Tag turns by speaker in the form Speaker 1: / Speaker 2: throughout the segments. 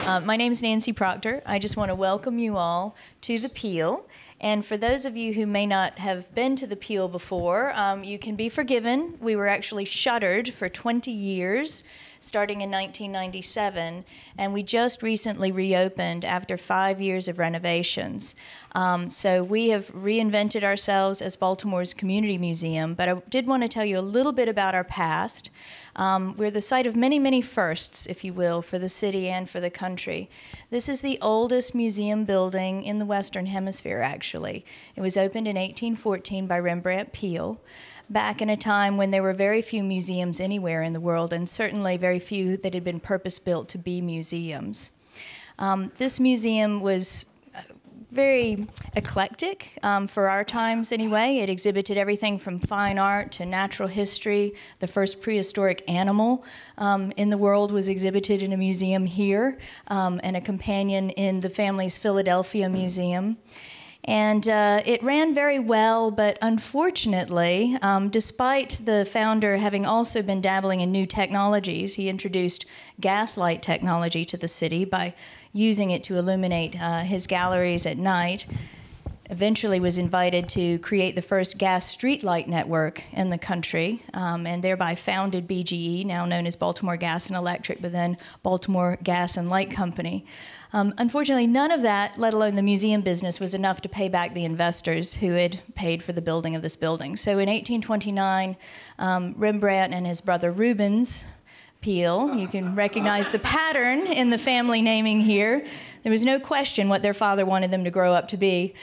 Speaker 1: My name is Nancy Proctor. I just want to welcome you all to the Peale. And for those of you who may not have been to the Peale before, you can be forgiven. We were actually shuttered for 20 years, starting in 1997, and we just recently reopened after 5 years of renovations. So we have reinvented ourselves as Baltimore's community museum, but I did want to tell you a little bit about our past. We're the site of many, many firsts, if you will, for the city and for the country. This is the oldest museum building in the Western Hemisphere, actually. It was opened in 1814 by Rembrandt Peale, back in a time when there were very few museums anywhere in the world, and certainly very few that had been purpose-built to be museums. This museum was very eclectic for our times anyway. It exhibited everything from fine art to natural history. The first prehistoric animal in the world was exhibited in a museum here, and a companion in the family's Philadelphia Museum. And it ran very well, but unfortunately, despite the founder having also been dabbling in new technologies, he introduced gaslight technology to the city by using it to illuminate his galleries at night. Eventually was invited to create the first gas streetlight network in the country, and thereby founded BGE, now known as Baltimore Gas and Electric, but then Baltimore Gas and Light Company. Unfortunately, none of that, let alone the museum business, was enough to pay back the investors who had paid for the building of this building. So in 1829, Rembrandt and his brother Rubens Peale, you can recognize the pattern in the family naming here. There was no question what their father wanted them to grow up to be.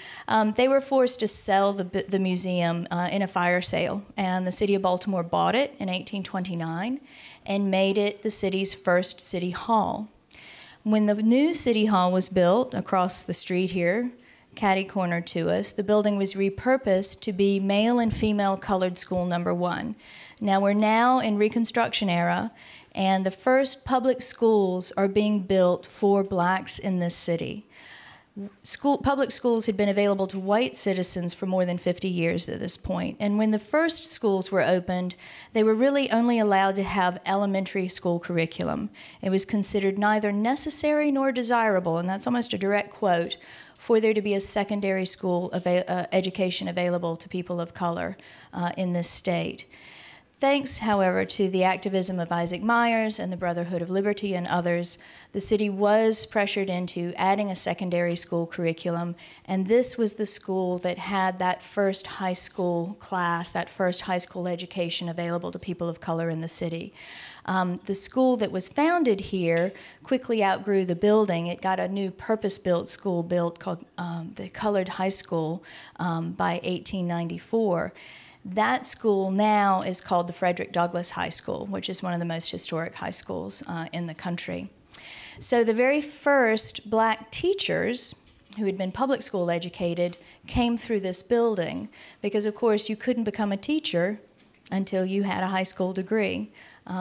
Speaker 1: They were forced to sell the museum in a fire sale, and the city of Baltimore bought it in 1829 and made it the city's first city hall. When the new city hall was built across the street here, catty corner to us, the building was repurposed to be male and female colored school number 1. Now we're now in Reconstruction era, and the first public schools are being built for blacks in this city. Public schools had been available to white citizens for more than 50 years at this point. And when the first schools were opened, they were really only allowed to have elementary school curriculum. It was considered neither necessary nor desirable, and that's almost a direct quote, for there to be a secondary school education available to people of color in this state. Thanks, however, to the activism of Isaac Myers and the Brotherhood of Liberty and others, the city was pressured into adding a secondary school curriculum, and this was the school that had that first high school class, that first high school education available to people of color in the city. The school that was founded here quickly outgrew the building. It got a new purpose-built school built called the Colored High School by 1894. That school now is called the Frederick Douglass High School, which is one of the most historic high schools in the country. So the very first black teachers who had been public school educated came through this building because, of course, you couldn't become a teacher until you had a high school degree.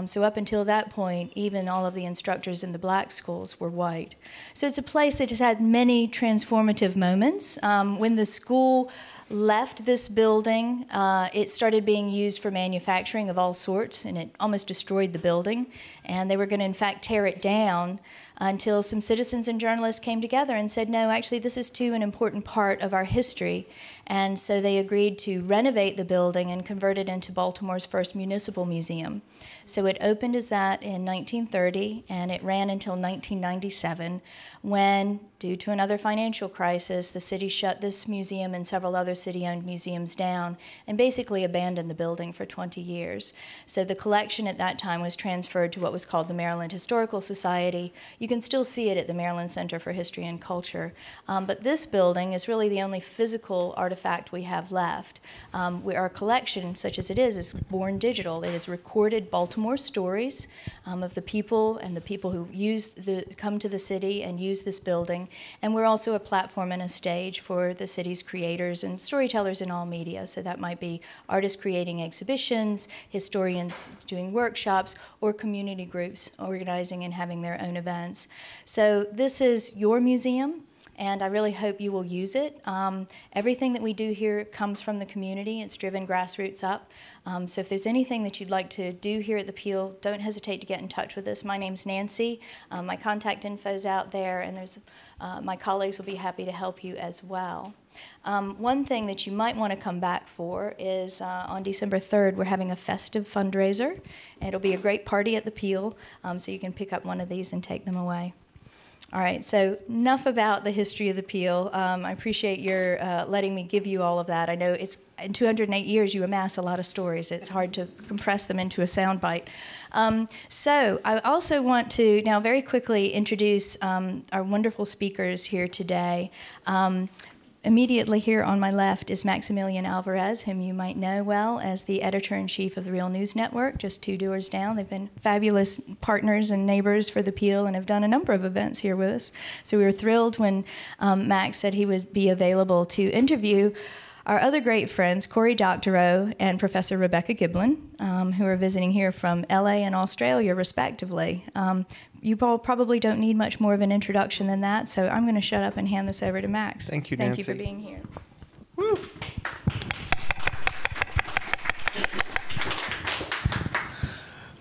Speaker 1: So up until that point, even all of the instructors in the black schools were white. So it's a place that has had many transformative moments. When the school left this building, it started being used for manufacturing of all sorts, and it almost destroyed the building. And they were going to, in fact, tear it down until some citizens and journalists came together and said, no, actually, this is too an important part of our history. And so they agreed to renovate the building and convert it into Baltimore's first municipal museum. So it opened as that in 1930, and it ran until 1997, when, due to another financial crisis, the city shut this museum and several other city-owned museums down and basically abandoned the building for 20 years. So the collection at that time was transferred to what was called the Maryland Historical Society. You can still see it at the Maryland Center for History and Culture. But this building is really the only physical artifact we have left. Our collection, such as it is born digital. It has recorded Baltimore stories of the people and the people who come to the city and use this building. And we're also a platform and a stage for the city's creators and storytellers in all media. So that might be artists creating exhibitions, historians doing workshops, or community groups organizing and having their own events. So this is your museum. and I really hope you will use it. Everything that we do here comes from the community. It's driven grassroots up. So if there's anything that you'd like to do here at the Peale, don't hesitate to get in touch with us. My name's Nancy. My contact info's out there, and my colleagues will be happy to help you as well. One thing that you might want to come back for is on December 3rd, we're having a festive fundraiser. It'll be a great party at the Peale, so you can pick up one of these and take them away. All right, so enough about the history of the Peale. I appreciate your letting me give you all of that. I know it's in 208 years you amass a lot of stories. It's hard to compress them into a soundbite. So I also want to now very quickly introduce our wonderful speakers here today. Immediately here on my left is Maximillian Alvarez, whom you might know well as the editor-in-chief of the Real News Network, just 2 doors down. They've been fabulous partners and neighbors for the Peale and have done a number of events here with us. So we were thrilled when Max said he would be available to interview our other great friends, Cory Doctorow and Professor Rebecca Giblin, who are visiting here from LA and Australia, respectively. You all probably don't need much more of an introduction than that, so I'm going to shut up and hand this over to Max.
Speaker 2: Thank you, Nancy.
Speaker 1: Thank you for being here.
Speaker 2: Woo.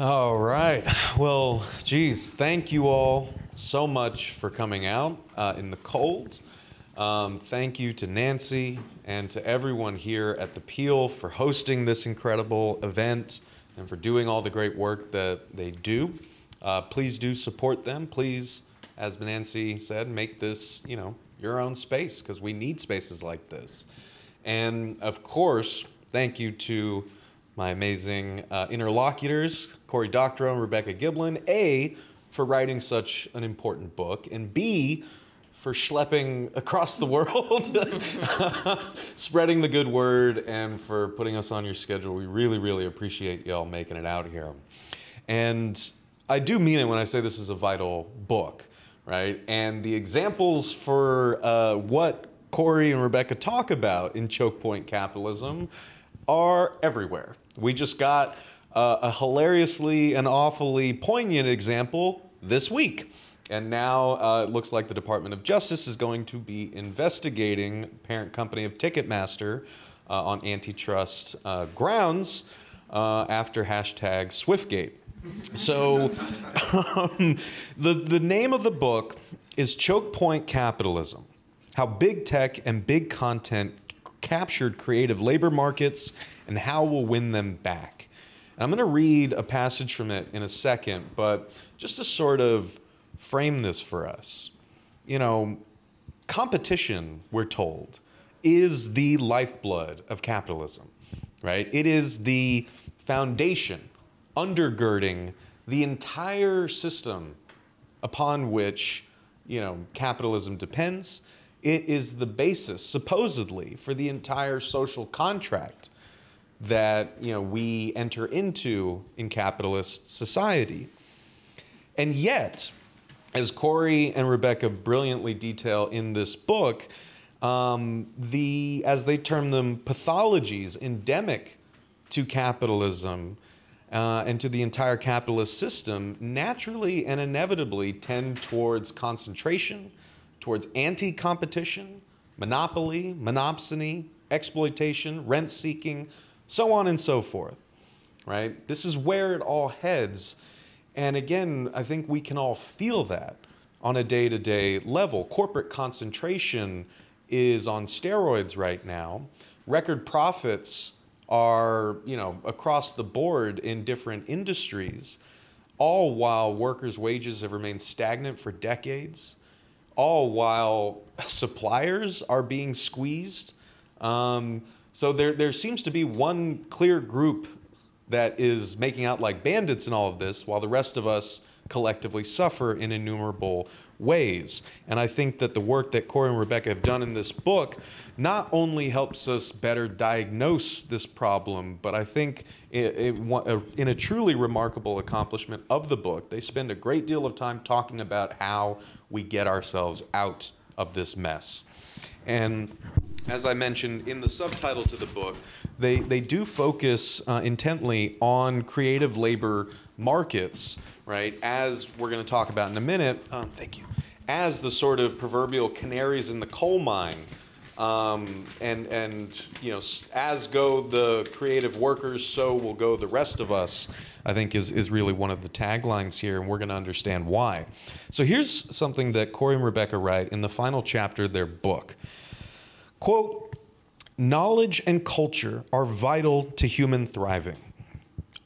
Speaker 2: All right. Well, geez, thank you all so much for coming out in the cold. Thank you to Nancy and to everyone here at the Peale for hosting this incredible event and for doing all the great work that they do. Please do support them. Please, as Nancy said, make this, your own space, because we need spaces like this. And of course, thank you to my amazing interlocutors, Cory Doctorow and Rebecca Giblin, A, for writing such an important book, and B, for schlepping across the world, spreading the good word, and for putting us on your schedule. We really, really appreciate y'all making it out here. And I do mean it when I say this is a vital book, right? And the examples for what Cory and Rebecca talk about in Chokepoint Capitalism are everywhere. We just got a hilariously and awfully poignant example this week. And now it looks like the Department of Justice is going to be investigating parent company of Ticketmaster on antitrust grounds after hashtag Swiftgate. So the name of the book is Chokepoint Capitalism: How Big Tech and Big Content Captured Creative Labor Markets and How We'll Win Them Back. And I'm going to read a passage from it in a second, but just to sort of frame this for us. Competition, we're told, is the lifeblood of capitalism, right? It is the foundation undergirding the entire system upon which, capitalism depends. It is the basis, supposedly, for the entire social contract that, we enter into in capitalist society. And yet, as Cory and Rebecca brilliantly detail in this book, as they term them, pathologies endemic to capitalism and to the entire capitalist system naturally and inevitably tend towards concentration, towards anti-competition, monopoly, monopsony, exploitation, rent-seeking, so on and so forth, right? This is where it all heads. And again, I think we can all feel that on a day-to-day level. Corporate concentration is on steroids right now. Record profits are, across the board in different industries, all while workers' wages have remained stagnant for decades, all while suppliers are being squeezed. So there seems to be one clear group that is making out like bandits in all of this, while the rest of us collectively suffer in innumerable ways. And I think that the work that Cory and Rebecca have done in this book not only helps us better diagnose this problem, but I think in a truly remarkable accomplishment of the book, they spend a great deal of time talking about how we get ourselves out of this mess. And as I mentioned in the subtitle to the book, they do focus intently on creative labor markets, right? As we're going to talk about in a minute. Thank you. as the sort of proverbial canaries in the coal mine. And you know, as go the creative workers, so will go the rest of us, I think is really one of the taglines here, and we're going to understand why. So here's something that Cory and Rebecca write in the final chapter of their book. Quote, "Knowledge and culture are vital to human thriving.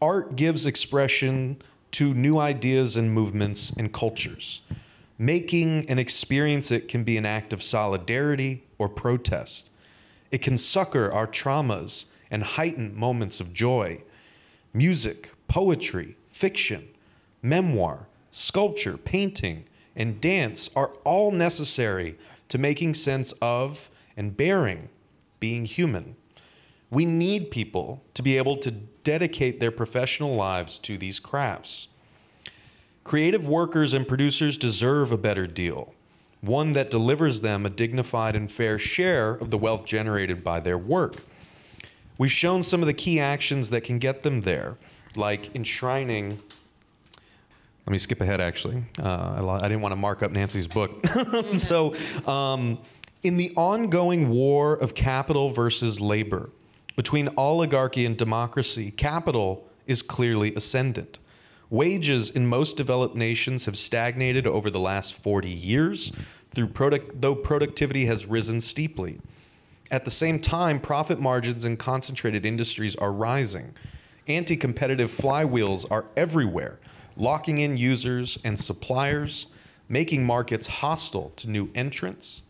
Speaker 2: Art gives expression to new ideas and movements and cultures. Making and experience it can be an act of solidarity or protest. It can succor our traumas and heighten moments of joy. Music, poetry, fiction, memoir, sculpture, painting, and dance are all necessary to making sense of and bearing being human. We need people to be able to dedicate their professional lives to these crafts. Creative workers and producers deserve a better deal, one that delivers them a dignified and fair share of the wealth generated by their work. We've shown some of the key actions that can get them there, like enshrining. Let me skip ahead, actually. I didn't want to mark up Nancy's book. So, in the ongoing war of capital versus labor, between oligarchy and democracy, capital is clearly ascendant. Wages in most developed nations have stagnated over the last 40 years, though productivity has risen steeply. At the same time, profit margins in concentrated industries are rising. Anti-competitive flywheels are everywhere, locking in users and suppliers, making markets hostile to new entrants,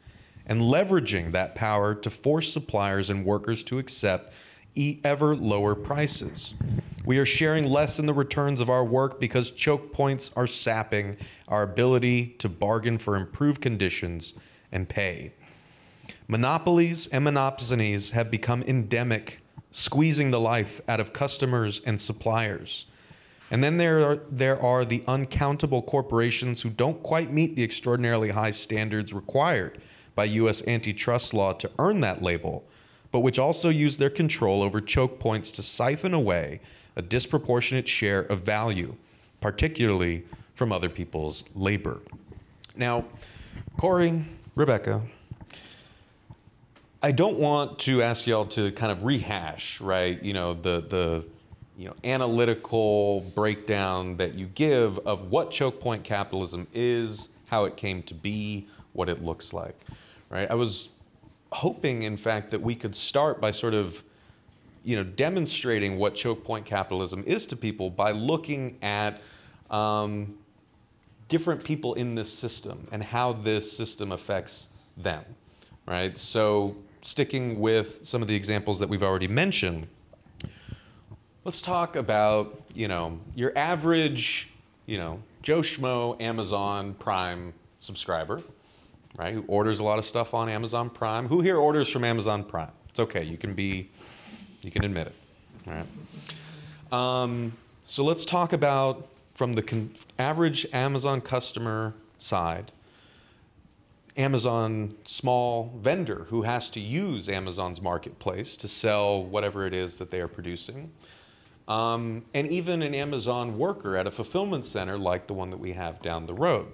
Speaker 2: and leveraging that power to force suppliers and workers to accept ever lower prices. We are sharing less in the returns of our work because choke points are sapping our ability to bargain for improved conditions and pay. Monopolies and monopsonies have become endemic, squeezing the life out of customers and suppliers. And then there are the uncountable corporations who don't quite meet the extraordinarily high standards required by U.S. antitrust law to earn that label, but which also use their control over choke points to siphon away a disproportionate share of value, particularly from other people's labor. Now, Cory, Rebecca, I don't want to ask y'all to kind of rehash, right, the analytical breakdown that you give of what choke point capitalism is, how it came to be, what it looks like, right? I was hoping, in fact, that we could start by sort of, demonstrating what choke point capitalism is to people by looking at different people in this system and how this system affects them, right? So sticking with some of the examples that we've already mentioned, let's talk about, your average, Joe Schmo Amazon Prime subscriber, right? Who orders a lot of stuff on Amazon Prime. Who here orders from Amazon Prime? It's okay, you can admit it, all right? So let's talk about, from the average Amazon customer side, Amazon small vendor who has to use Amazon's marketplace to sell whatever it is that they are producing, and even an Amazon worker at a fulfillment center like the one that we have down the road.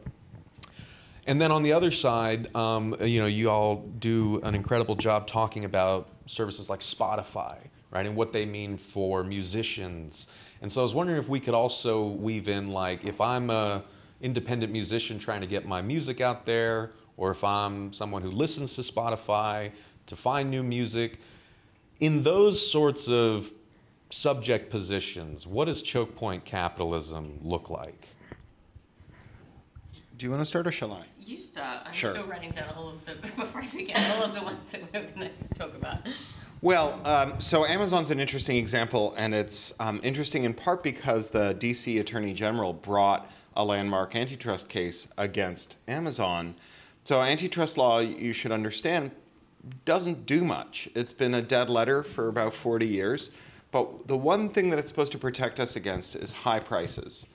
Speaker 2: And then on the other side, you all do an incredible job talking about services like Spotify, right, and what they mean for musicians. And so I was wondering if we could also weave in, like, if I'm a independent musician trying to get my music out there, or if I'm someone who listens to Spotify to find new music, in those sorts of subject positions, what does choke point capitalism look like?
Speaker 3: Do you want to start, or shall I?
Speaker 4: You start. I'm
Speaker 3: Sure.
Speaker 4: still writing down all of the, before I forget, all of the ones that we're going to talk about.
Speaker 3: Well, so Amazon's an interesting example, and it's interesting in part because the DC Attorney General brought a landmark antitrust case against Amazon. So antitrust law, you should understand, doesn't do much. It's been a dead letter for about 40 years, but the one thing that it's supposed to protect us against is high prices.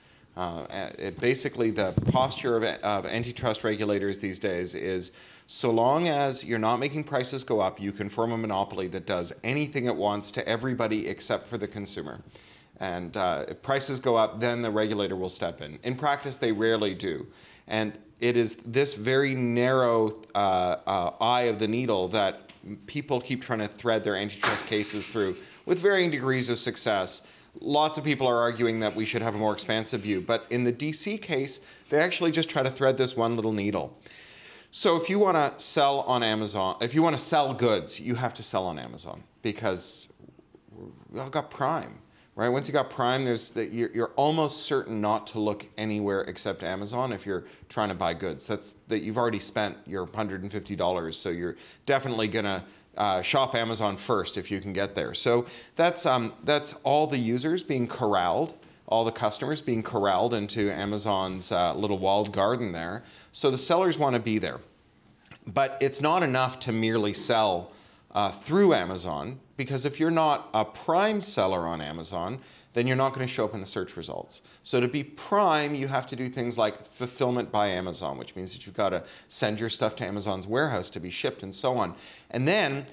Speaker 3: Basically, the posture of antitrust regulators these days is, so long as you're not making prices go up, you can form a monopoly that does anything it wants to everybody except for the consumer. And if prices go up, then the regulator will step in. In practice, they rarely do. And it is this very narrow eye of the needle that people keep trying to thread their antitrust cases through with varying degrees of success. Lots of people are arguing that we should have a more expansive view. But in the DC case, they actually just try to thread this one little needle. So if you want to sell on Amazon, if you want to sell goods, you have to sell on Amazon because we've all got Prime, right? Once you got Prime, you're almost certain not to look anywhere except Amazon if you're trying to buy goods. That you've already spent your $150, so you're definitely gonna shop Amazon first if you can get there. So that's all the users being corralled, all the customers being corralled into Amazon's little walled garden there. So the sellers want to be there. But it's not enough to merely sell through Amazon, because if you're not a Prime seller on Amazon, then you're not going to show up in the search results. So to be Prime, you have to do things like fulfillment by Amazon, which means that you've got to send your stuff to Amazon's warehouse to be shipped and so on. And then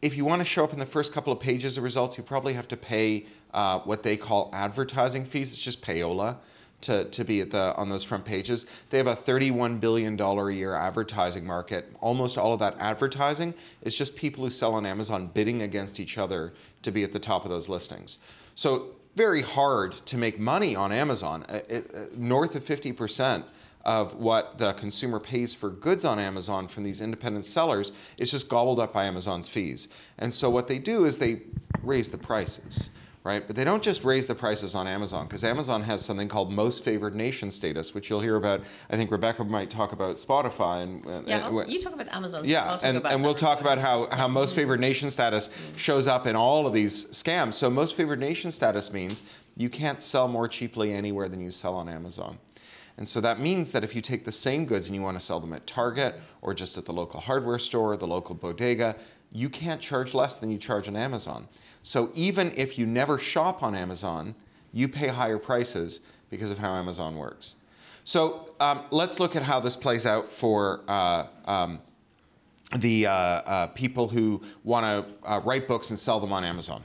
Speaker 3: if you want to show up in the first couple of pages of results, you probably have to pay what they call advertising fees. It's just payola to be on those front pages. They have a $31 billion a year advertising market. Almost all of that advertising is just people who sell on Amazon bidding against each other to be at the top of those listings. So very hard to make money on Amazon. North of 50% of what the consumer pays for goods on Amazon from these independent sellers is just gobbled up by Amazon's fees. And so what they do is they raise the prices, right? But they don't just raise the prices on Amazon, because Amazon has something called most favored nation status, which you'll hear about. I think Rebecca might talk about Spotify.
Speaker 4: You talk about Amazon.
Speaker 3: Yeah, and we'll talk about how most favored nation status shows up in all of these scams. So most favored nation status means you can't sell more cheaply anywhere than you sell on Amazon. And so that means that if you take the same goods and you want to sell them at Target or just at the local hardware store, the local bodega, you can't charge less than you charge on Amazon. So even if you never shop on Amazon, you pay higher prices because of how Amazon works. So let's look at how this plays out for the people who want to write books and sell them on Amazon.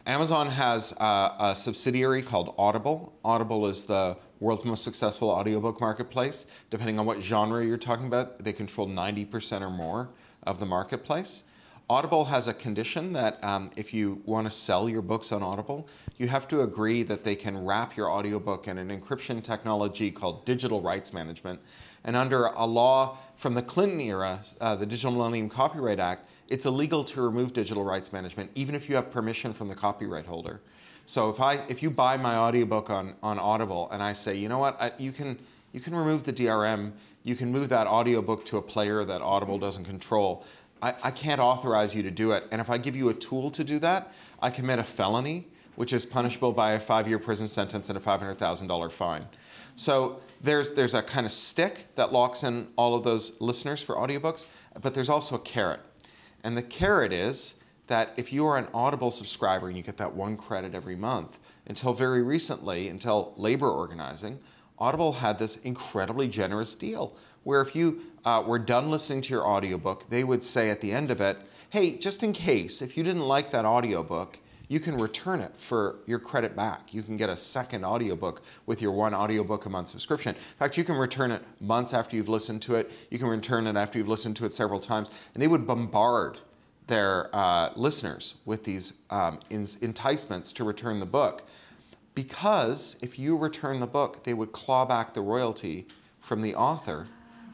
Speaker 3: Amazon has a subsidiary called Audible. Audible is the world's most successful audiobook marketplace. Depending on what genre you're talking about, they control 90% or more of the marketplace. Audible has a condition that if you want to sell your books on Audible, you have to agree that they can wrap your audiobook in an encryption technology called digital rights management. And under a law from the Clinton era, the Digital Millennium Copyright Act, it's illegal to remove digital rights management, even if you have permission from the copyright holder. So if you buy my audiobook on Audible and I say, you know what, you can remove the DRM, you can move that audiobook to a player that Audible doesn't control, I can't authorize you to do it. And if I give you a tool to do that, I commit a felony, which is punishable by a 5-year prison sentence and a $500,000 fine. So there's a kind of stick that locks in all of those listeners for audiobooks, but there's also a carrot. And the carrot is that if you are an Audible subscriber and you get that 1 credit every month, until very recently, until labor organizing, Audible had this incredibly generous deal where if you were done listening to your audiobook, they would say at the end of it, hey, just in case, if you didn't like that audiobook, you can return it for your credit back. You can get a second audiobook with your 1 audiobook a month subscription. In fact, you can return it months after you've listened to it. You can return it after you've listened to it several times. And they would bombard their listeners with these enticements to return the book. Because if you return the book, they would claw back the royalty from the author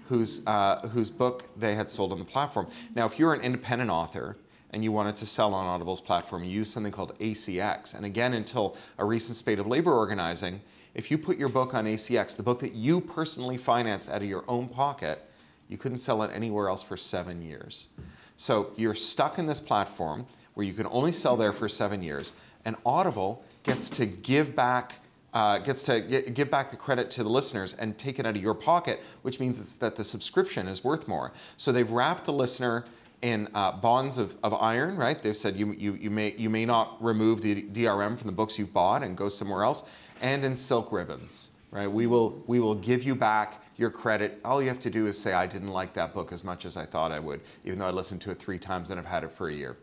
Speaker 3: whose book they had sold on the platform. Now, if you're an independent author and you wanted to sell on Audible's platform, you use something called ACX. And again, until a recent spate of labor organizing, if you put your book on ACX, the book that you personally financed out of your own pocket, you couldn't sell it anywhere else for 7 years. So you're stuck in this platform where you can only sell there for 7 years, and Audible gets to give back the credit to the listeners and take it out of your pocket, which means that the subscription is worth more. So they've wrapped the listener in bonds of iron, right? They've said you may not remove the DRM from the books you've bought and go somewhere else, and in silk ribbons. right? We will give you back your credit. All you have to do is say, I didn't like that book as much as I thought I would, even though I listened to it 3 times and I've had it for a year.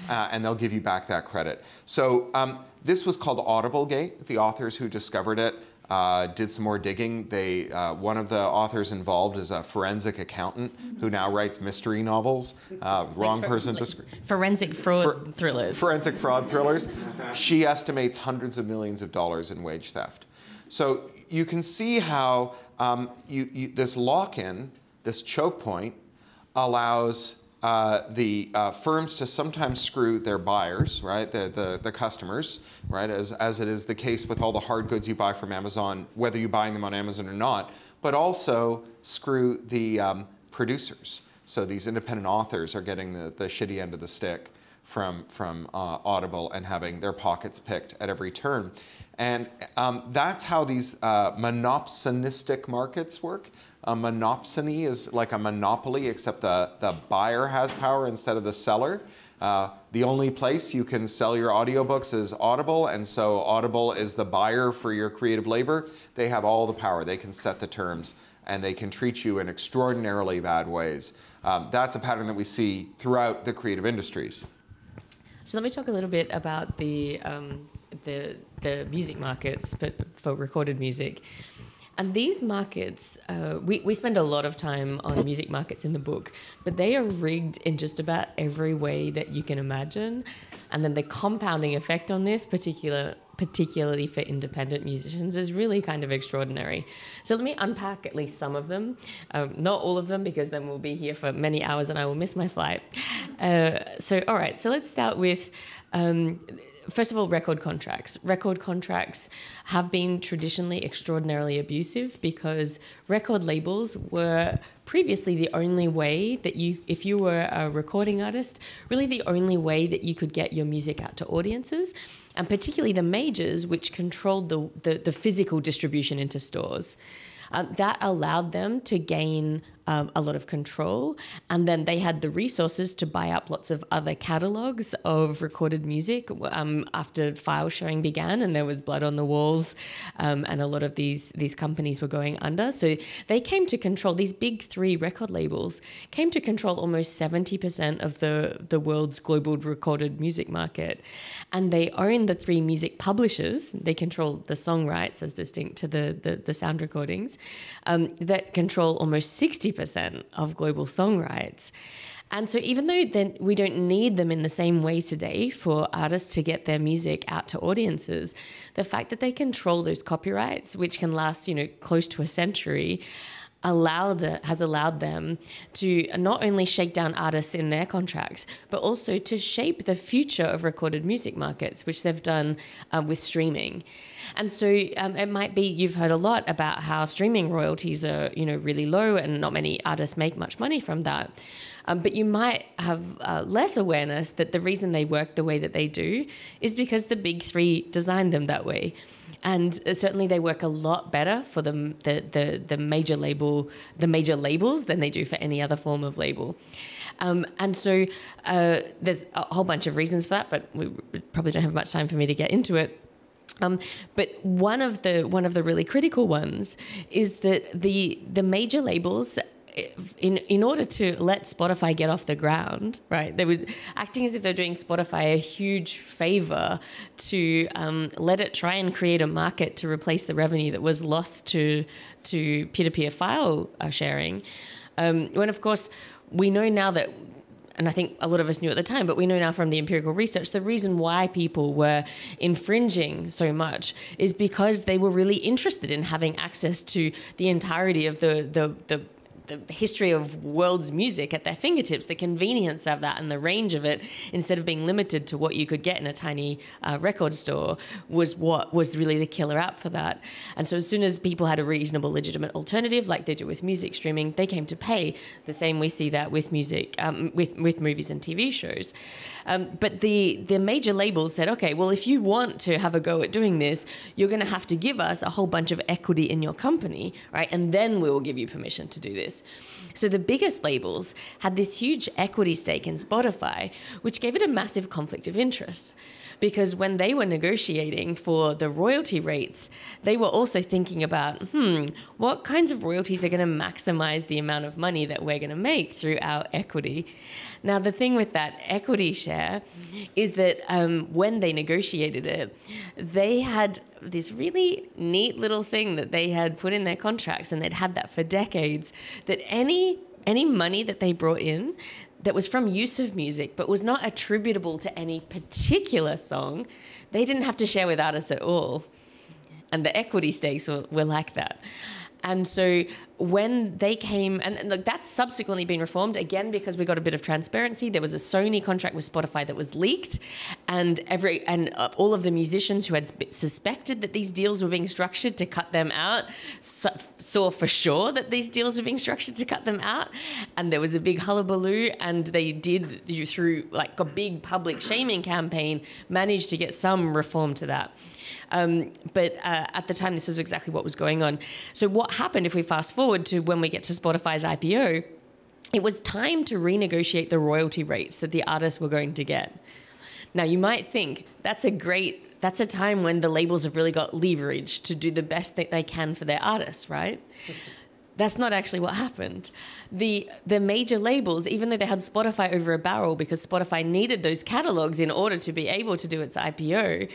Speaker 3: And they'll give you back that credit. So this was called Audiblegate. The authors who discovered it did some more digging. One of the authors involved is a forensic accountant who now writes mystery novels. Wrong person to...
Speaker 4: Forensic fraud thrillers.
Speaker 3: Forensic fraud thrillers. She estimates hundreds of millions of dollars in wage theft. So you can see how this lock-in, this choke point, allows the firms to sometimes screw their buyers, right, the customers, right, as it is the case with all the hard goods you buy from Amazon, whether you're buying them on Amazon or not, but also screw the producers. So these independent authors are getting the shitty end of the stick from Audible and having their pockets picked at every turn. And that's how these monopsonistic markets work. A monopsony is like a monopoly, except the buyer has power instead of the seller. The only place you can sell your audiobooks is Audible, and so Audible is the buyer for your creative labor. They have all the power. They can set the terms, and they can treat you in extraordinarily bad ways. That's a pattern that we see throughout the creative industries.
Speaker 4: So let me talk a little bit about the music markets, but for recorded music. And these markets, we spend a lot of time on music markets in the book, but they are rigged in just about every way that you can imagine. And then the compounding effect on this, particularly for independent musicians, is really kind of extraordinary. So let me unpack at least some of them. Not all of them, because then we'll be here for many hours and I will miss my flight. All right, so let's start with... first of all, record contracts. Record contracts have been traditionally extraordinarily abusive because record labels were previously the only way that if you were a recording artist, really the only way that you could get your music out to audiences, and particularly the majors, which controlled the physical distribution into stores. That allowed them to gain a lot of control, and then they had the resources to buy up lots of other catalogs of recorded music after file sharing began and there was blood on the walls, and a lot of these companies were going under. So they came to control, these big 3 record labels came to control almost 70% of the world's global recorded music market, and they own the 3 music publishers. They control the song rights as distinct to the sound recordings, that control almost 60% of global song rights. And so even though then we don't need them in the same way today for artists to get their music out to audiences, the fact that they control those copyrights, which can last, close to a century, has allowed them to not only shake down artists in their contracts, but also to shape the future of recorded music markets, which they've done with streaming. And so it might be, you've heard a lot about how streaming royalties are, really low and not many artists make much money from that. But you might have less awareness that the reason they work the way that they do is because the big 3 designed them that way. And certainly they work a lot better for the major labels than they do for any other form of label. And so there's a whole bunch of reasons for that, but we probably don't have much time for me to get into it. But one of the really critical ones is that the major labels, in order to let Spotify get off the ground, right, they were acting as if they're doing Spotify a huge favor to let it try and create a market to replace the revenue that was lost to peer-to-peer file sharing. When, of course, we know now that, and I think a lot of us knew at the time, but we know now from the empirical research, the reason why people were infringing so much is because they were really interested in having access to the entirety of the history of world's music at their fingertips, the convenience of that and the range of it, instead of being limited to what you could get in a tiny record store, was what was really the killer app for that. And so as soon as people had a reasonable, legitimate alternative, like they do with music streaming, they came to pay. The same we see that with music, with movies and TV shows. But the major labels said, okay, well, if you want to have a go at doing this, you're going to have to give us a whole bunch of equity in your company, right? And then we will give you permission to do this. So the biggest labels had this huge equity stake in Spotify, which gave it a massive conflict of interest. because when they were negotiating for the royalty rates, they were also thinking about, what kinds of royalties are going to maximize the amount of money that we're going to make through our equity? Now, the thing with that equity share is that when they negotiated it, they had this really neat little thing that they had put in their contracts, and they'd had that for decades, that any money that they brought in that was from use of music but was not attributable to any particular song, they didn't have to share with artists at all. And the equity stakes were like that. And so when they came, and look, that's subsequently been reformed, again, because we got a bit of transparency. There was a Sony contract with Spotify that was leaked, and all of the musicians who had suspected that these deals were being structured to cut them out saw for sure that these deals were being structured to cut them out. And there was a big hullabaloo, and they did, through like a big public shaming campaign, manage to get some reform to that. But at the time, this is exactly what was going on. So what happened, if we fast forward to when we get to Spotify's IPO, it was time to renegotiate the royalty rates that the artists were going to get. Now, you might think that's a time when the labels have really got leverage to do the best that they can for their artists, right? That's not actually what happened. The major labels, even though they had Spotify over a barrel because Spotify needed those catalogs in order to be able to do its IPO,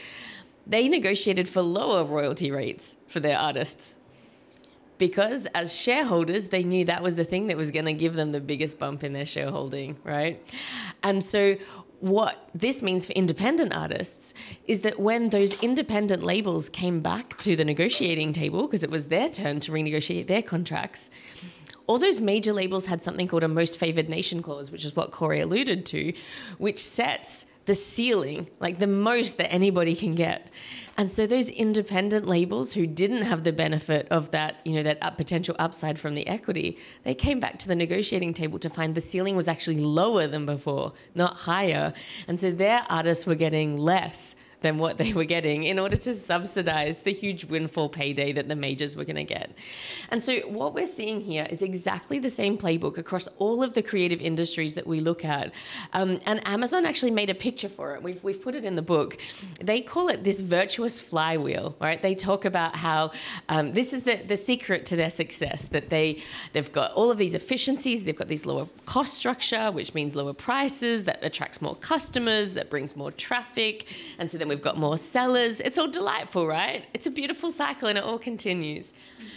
Speaker 4: they negotiated for lower royalty rates for their artists because as shareholders, they knew that was the thing that was going to give them the biggest bump in their shareholding, right? And so what this means for independent artists is that when those independent labels came back to the negotiating table, because it was their turn to renegotiate their contracts, all those major labels had something called a most favored nation clause, which is what Cory alluded to, which sets the ceiling, like the most that anybody can get. And so those independent labels who didn't have the benefit of that, that potential upside from the equity, they came back to the negotiating table to find the ceiling was actually lower than before, not higher. And so their artists were getting less than what they were getting in order to subsidize the huge windfall payday that the majors were going to get. And so what we're seeing here is exactly the same playbook across all of the creative industries that we look at. And Amazon actually made a picture for it. We've put it in the book. They call it this virtuous flywheel, right? They talk about how this is the secret to their success, that they've got all of these efficiencies, they've got this lower cost structure, which means lower prices, that attracts more customers, that brings more traffic, and so then we've got more sellers. It's all delightful, right? It's a beautiful cycle and it all continues.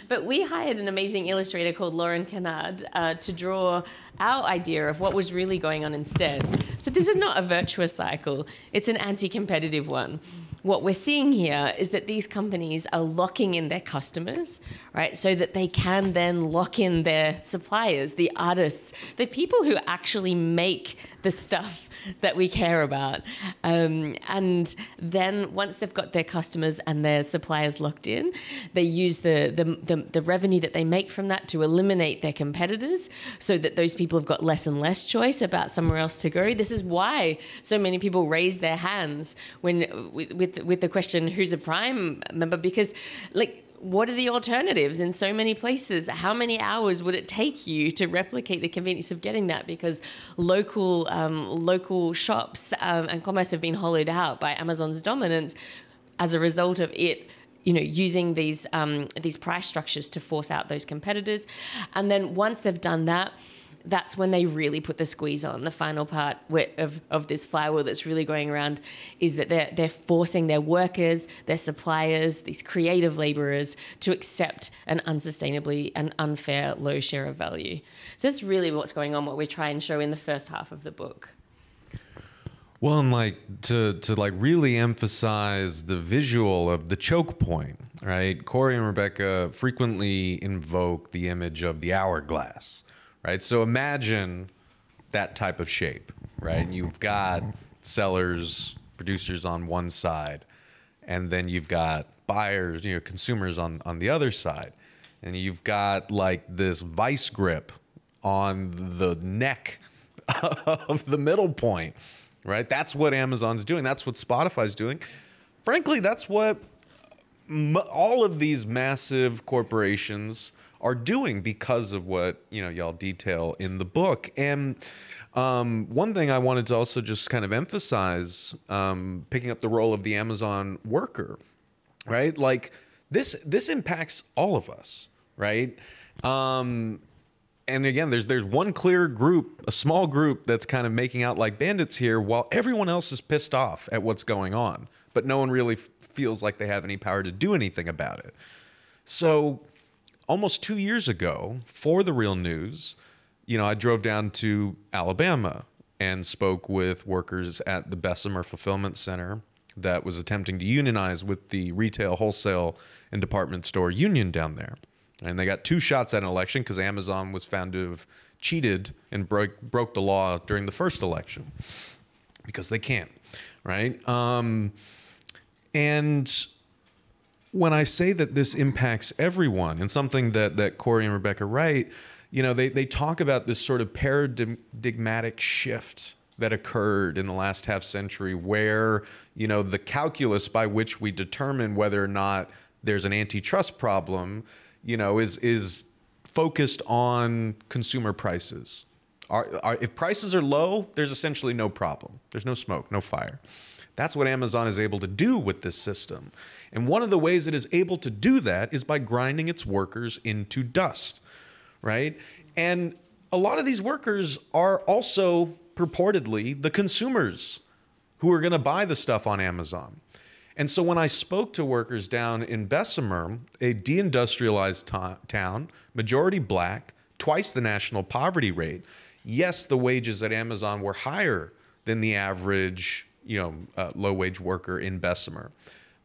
Speaker 4: But we hired an amazing illustrator called Lauren Kennard to draw our idea of what was really going on instead. So this is not a virtuous cycle. It's an anti-competitive one. What we're seeing here is that these companies are locking in their customers, right? So that they can then lock in their suppliers, the artists, the people who actually make the stuff that we care about. And then once they've got their customers and their suppliers locked in, they use the revenue that they make from that to eliminate their competitors so that those people have got less and less choice about somewhere else to go. This is why so many people raise their hands when with the question, who's a Prime member? Because what are the alternatives in so many places? How many hours would it take you to replicate the convenience of getting that? Because local shops and commerce have been hollowed out by Amazon's dominance as a result of it, using these price structures to force out those competitors. And then once they've done that, that's when they really put the squeeze on. The final part of this flywheel that's really going around is that they're forcing their workers, their suppliers, these creative laborers to accept an unsustainably and unfair low share of value. So that's really what's going on, what we try and show in the first half of the book.
Speaker 2: Well, and to really emphasize the visual of the choke point, right? Cory and Rebecca frequently invoke the image of the hourglass. Right, so imagine that type of shape, right? And you've got sellers, producers on one side, and then you've got buyers, consumers on the other side, and you've got this vice grip on the neck of the middle point, right? That's what Amazon's doing. That's what Spotify's doing. Frankly, that's what all of these massive corporations are doing because of what, y'all detail in the book. And one thing I wanted to also just kind of emphasize, picking up the role of the Amazon worker, right? Like this impacts all of us, right? And again, there's one clear group, a small group that's kind of making out like bandits here, while everyone else is pissed off at what's going on, but no one really feels like they have any power to do anything about it. So almost 2 years ago, for the Real News, I drove down to Alabama and spoke with workers at the Bessemer Fulfillment Center that was attempting to unionize with the retail, wholesale, and department store union down there. And they got 2 shots at an election because Amazon was found to have cheated and broke the law during the first election, because they can't, right? And when I say that this impacts everyone, and something that Cory and Rebecca write, they talk about this sort of paradigmatic shift that occurred in the last half century, where, the calculus by which we determine whether or not there's an antitrust problem, is focused on consumer prices. If prices are low, there's essentially no problem. There's no smoke, no fire. That's what Amazon is able to do with this system. And one of the ways it is able to do that is by grinding its workers into dust, right? And a lot of these workers are also purportedly the consumers who are going to buy the stuff on Amazon. And so when I spoke to workers down in Bessemer, a deindustrialized town, majority black, twice the national poverty rate, yes, the wages at Amazon were higher than the average low-wage worker in Bessemer.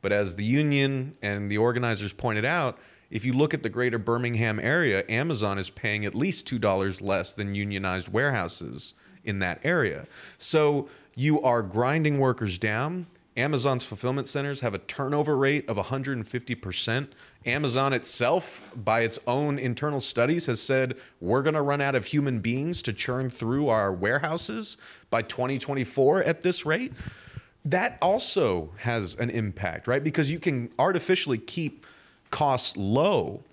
Speaker 2: But as the union and the organizers pointed out, if you look at the greater Birmingham area, Amazon is paying at least $2 less than unionized warehouses in that area. So you are grinding workers down. Amazon's fulfillment centers have a turnover rate of 150%. Amazon itself, by its own internal studies, has said we're going to run out of human beings to churn through our warehouses by 2024 at this rate. That also has an impact, right? Because you can artificially keep costs low,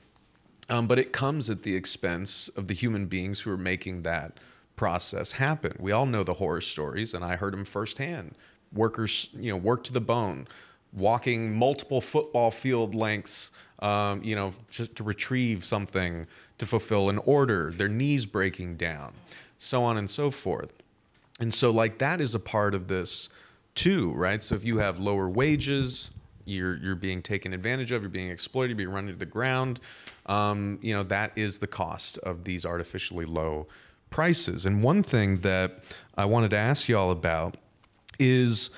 Speaker 2: but it comes at the expense of the human beings who are making that process happen. We all know the horror stories, and I heard them firsthand. Workers, work to the bone, walking multiple football field lengths, just to retrieve something to fulfill an order, their knees breaking down, so on and so forth. And so that is a part of this too, right? So if you have lower wages, you're being taken advantage of, you're being exploited, you're being run into the ground, that is the cost of these artificially low prices. And one thing that I wanted to ask y'all about is,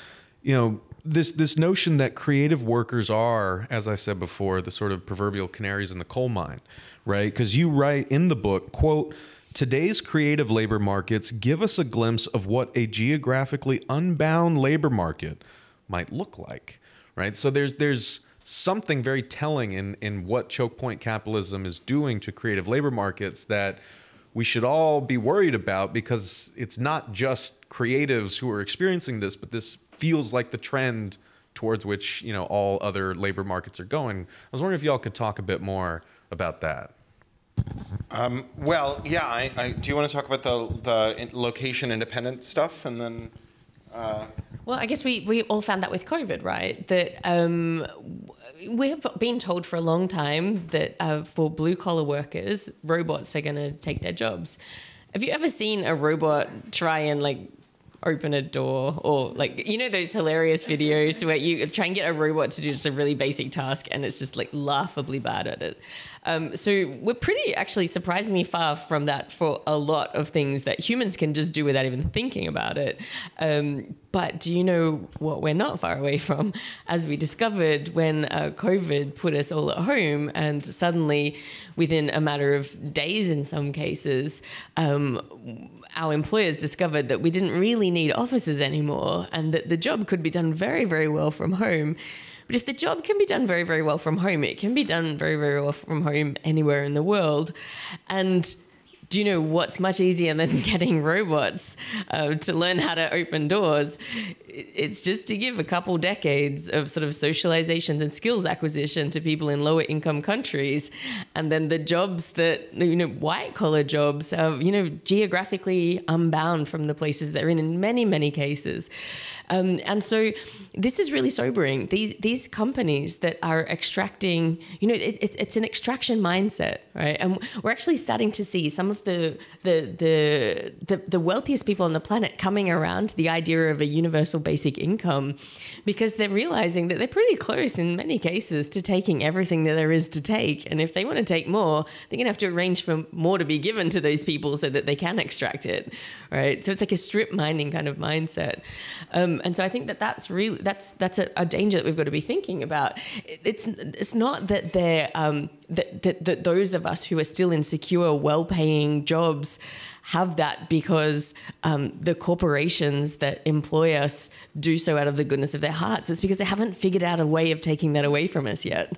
Speaker 2: this notion that creative workers are, as I said before, the sort of proverbial canaries in the coal mine, right? Because you write in the book, quote, "Today's creative labor markets give us a glimpse of what a geographically unbound labor market might look like," right? So there's something very telling in what Chokepoint Capitalism is doing to creative labor markets that we should all be worried about, because it's not just creatives who are experiencing this, but this feels like the trend towards which, all other labor markets are going. I was wondering if y'all could talk a bit more about that.
Speaker 3: Well, yeah, do you want to talk about the location independent stuff, and then...
Speaker 4: Well, I guess we all found that with COVID, right? That we have been told for a long time that for blue-collar workers, robots are going to take their jobs. Have you ever seen a robot try and open a door, or those hilarious videos where you try and get a robot to do just a really basic task and it's just laughably bad at it? So we're pretty actually surprisingly far from that for a lot of things that humans can just do without even thinking about it. But do you know what we're not far away from? As we discovered when COVID put us all at home, and suddenly within a matter of days in some cases, our employers discovered that we didn't really need offices anymore, and that the job could be done very, very well from home. But if the job can be done very, very well from home, it can be done very, very well from home anywhere in the world. And do you know what's much easier than getting robots to learn how to open doors? It's just to give a couple decades of sort of socialization and skills acquisition to people in lower income countries. And then the jobs that, white collar jobs are, geographically unbound from the places they're in many, many cases. And so this is really sobering. These companies that are extracting, it's an extraction mindset, right? And we're actually starting to see some of the wealthiest people on the planet coming around to the idea of a universal basic income, because they're realizing that they're pretty close in many cases to taking everything that there is to take. And if they want to take more, they're going to have to arrange for more to be given to those people so that they can extract it, right? So it's like a strip mining kind of mindset. And so I think that's really that's a danger that we've got to be thinking about. It's not that they're that those of us who are still in secure, well-paying jobs have that because the corporations that employ us do so out of the goodness of their hearts. It's because they haven't figured out a way of taking that away from us yet,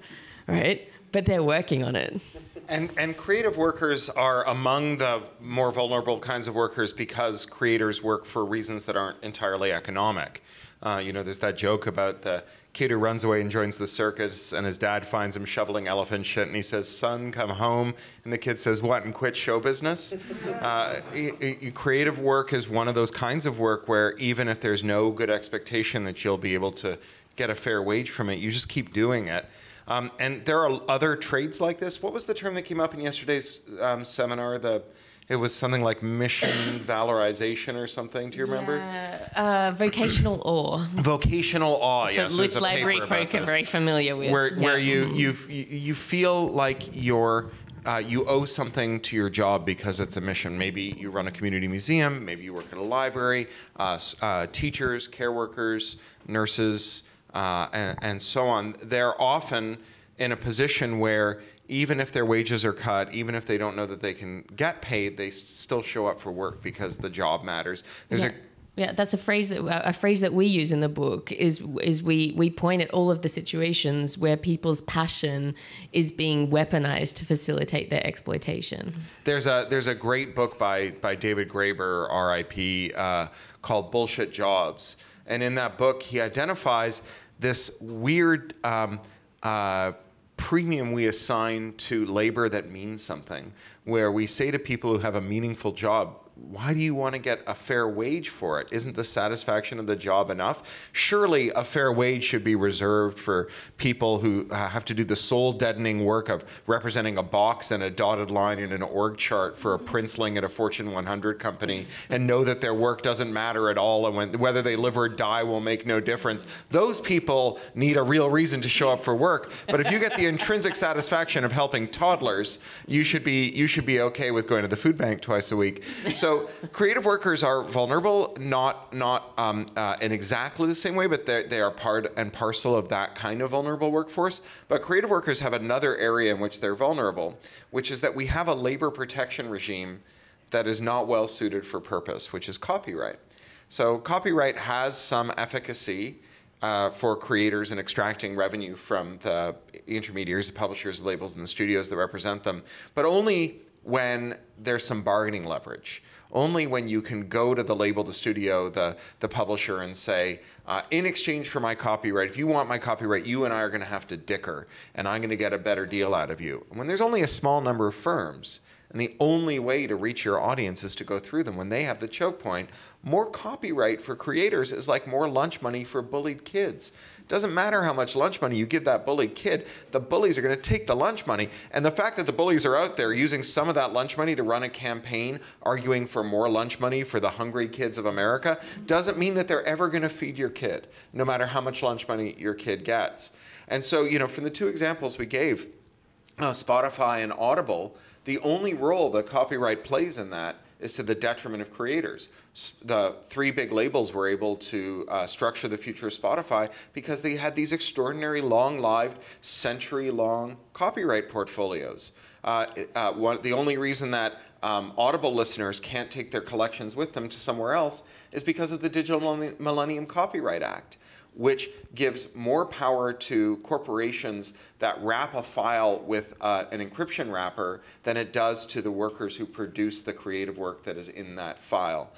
Speaker 4: right? But they're working on it.
Speaker 3: And creative workers are among the more vulnerable kinds of workers because creators work for reasons that aren't entirely economic. There's that joke about the kid who runs away and joins the circus, and his dad finds him shoveling elephant shit, and he says, "Son, come home." And the kid says, "What, and quit show business?" Creative work is one of those kinds of work where even if there's no good expectation that you'll be able to get a fair wage from it, you just keep doing it. And there are other trades like this. What was the term that came up in yesterday's seminar? It was something like mission valorization or something. Do you remember?
Speaker 4: Vocational awe.
Speaker 3: Vocational awe, yes.
Speaker 4: Which library folk are very familiar with.
Speaker 3: Where you feel like you owe something to your job because it's a mission. Maybe you run a community museum. Maybe you work at a library. Teachers, care workers, nurses, and so on. They're often in a position where even if their wages are cut, even if they don't know that they can get paid, they still show up for work because the job matters.
Speaker 4: Yeah, that's a phrase that we use in the book is we point at all of the situations where people's passion is being weaponized to facilitate their exploitation.
Speaker 3: There's a great book by David Graeber, R.I.P., called Bullshit Jobs. And in that book, he identifies this weird premium we assign to labor that means something, where we say to people who have a meaningful job, why do you want to get a fair wage for it? Isn't the satisfaction of the job enough? Surely a fair wage should be reserved for people who have to do the soul-deadening work of representing a box and a dotted line in an org chart for a princeling at a Fortune 100 company and know that their work doesn't matter at all and whether they live or die will make no difference. Those people need a real reason to show up for work. But if you get the intrinsic satisfaction of helping toddlers, you should be okay with going to the food bank twice a week. So creative workers are vulnerable, not in exactly the same way, but they are part and parcel of that kind of vulnerable workforce. But creative workers have another area in which they're vulnerable, which is that we have a labor protection regime that is not well suited for purpose, which is copyright. So copyright has some efficacy for creators in extracting revenue from the intermediaries, the publishers, the labels, and the studios that represent them, but only when there's some bargaining leverage. Only when you can go to the label, the studio, the publisher and say, in exchange for my copyright, if you want my copyright, you and I are going to have to dicker, and I'm going to get a better deal out of you. And when there's only a small number of firms, and the only way to reach your audience is to go through them, when they have the choke point, more copyright for creators is like more lunch money for bullied kids. Doesn't matter how much lunch money you give that bullied kid, the bullies are going to take the lunch money. And the fact that the bullies are out there using some of that lunch money to run a campaign arguing for more lunch money for the hungry kids of America doesn't mean that they're ever going to feed your kid, no matter how much lunch money your kid gets. And so, from the two examples we gave, Spotify and Audible, the only role that copyright plays in that is to the detriment of creators. The three big labels were able to structure the future of Spotify because they had these extraordinary long-lived, century-long copyright portfolios. The only reason that Audible listeners can't take their collections with them to somewhere else is because of the Digital Millennium Copyright Act. which gives more power to corporations that wrap a file with an encryption wrapper than it does to the workers who produce the creative work that is in that file.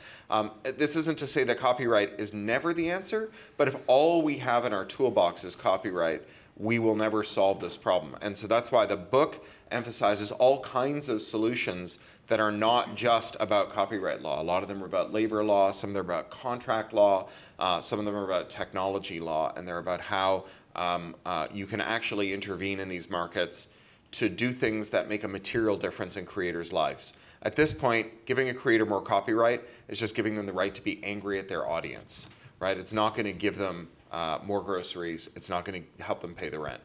Speaker 3: This isn't to say that copyright is never the answer, but if all we have in our toolbox is copyright, we will never solve this problem. And so that's why the book emphasizes all kinds of solutions that are not just about copyright law. A lot of them are about labor law, some of them are about contract law, some of them are about technology law, and they're about how you can actually intervene in these markets to do things that make a material difference in creators' lives. At this point, giving a creator more copyright is just giving them the right to be angry at their audience, right? It's not going to give them more groceries. It's not going to help them pay the rent.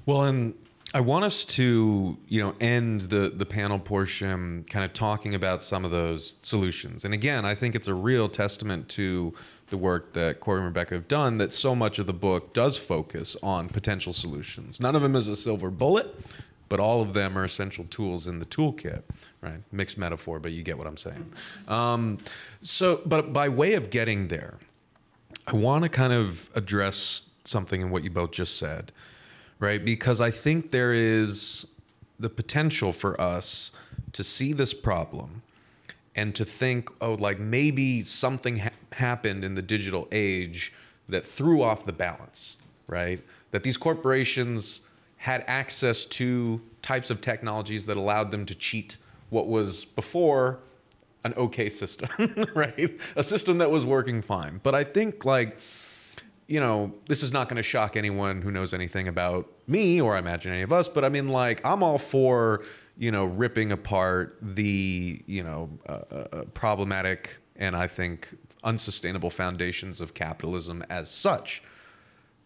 Speaker 2: Well, and I want us to, end the panel portion kind of talking about some of those solutions. And again, I think it's a real testament to the work that Cory and Rebecca have done that so much of the book does focus on potential solutions. None of them is a silver bullet, but all of them are essential tools in the toolkit, right? Mixed metaphor, but you get what I'm saying. But by way of getting there, I want to kind of address something in what you both just said, right? Because I think there is the potential for us to see this problem and to think, oh, like maybe something happened in the digital age that threw off the balance, right? That these corporations had access to types of technologies that allowed them to cheat what was before an okay system, right? A system that was working fine. But I think this is not going to shock anyone who knows anything about me, or I imagine any of us, but I mean, I'm all for, ripping apart the, problematic and I think unsustainable foundations of capitalism as such.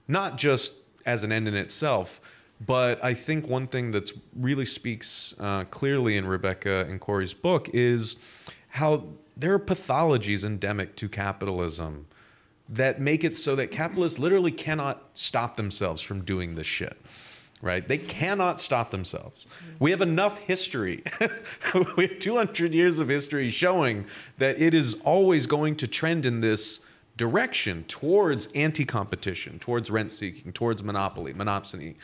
Speaker 2: Not just as an end in itself, but I think one thing that really speaks clearly in Rebecca and Cory's book is how there are pathologies endemic to capitalism that make it so that capitalists literally cannot stop themselves from doing this shit, right? They cannot stop themselves. We have enough history. We have 200 years of history showing that it is always going to trend in this direction towards anti-competition, towards rent-seeking, towards monopoly, monopsony,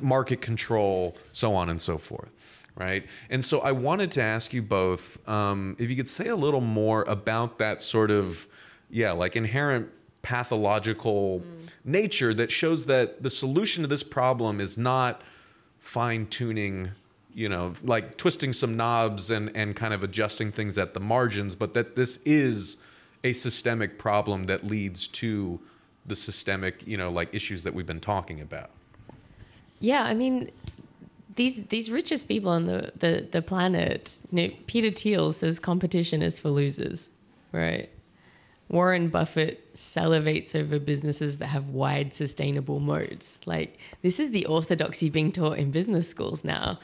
Speaker 2: market control, so on and so forth. Right. And so I wanted to ask you both if you could say a little more about that sort of, inherent pathological nature that shows that the solution to this problem is not fine tuning, twisting some knobs and kind of adjusting things at the margins, but that this is a systemic problem that leads to the systemic, issues that we've been talking about.
Speaker 4: Yeah, I mean, these richest people on the planet, Peter Thiel says competition is for losers, right? Warren Buffett salivates over businesses that have wide sustainable moats. This is the orthodoxy being taught in business schools now,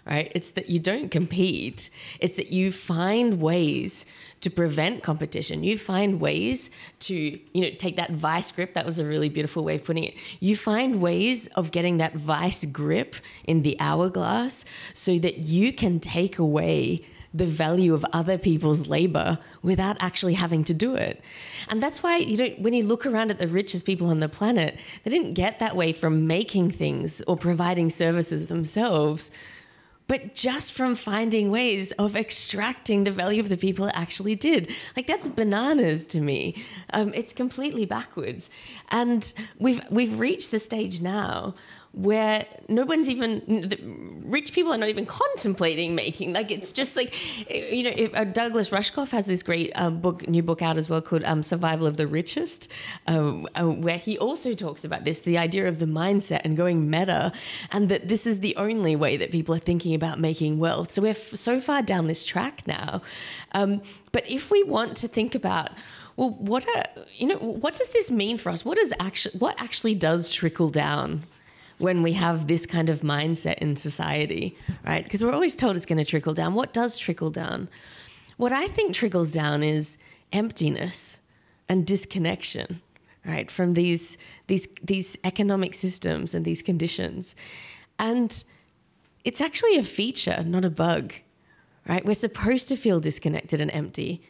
Speaker 4: right? It's that you don't compete. It's that you find ways to prevent competition. You find ways to, take that vice grip. That was a really beautiful way of putting it. You find ways of getting that vice grip in the hourglass so that you can take away the value of other people's labor without actually having to do it. And that's why, when you look around at the richest people on the planet, they didn't get that way from making things or providing services themselves, but just from finding ways of extracting the value of the people it actually did. That's bananas to me. It's completely backwards. And we've reached the stage now where no one's even, rich people are not even contemplating making, it's just Douglas Rushkoff has this great new book out as well called Survival of the Richest, where he also talks about this, the idea of the mindset and going meta, and that this is the only way that people are thinking about making wealth. So we're so far down this track now. But if we want to think about, well, what does this mean for us? What actually does trickle down when we have this kind of mindset in society, right? Because we're always told it's going to trickle down. What does trickle down? What I think trickles down is emptiness and disconnection, right, from these economic systems and these conditions. And it's actually a feature, not a bug, right? We're supposed to feel disconnected and empty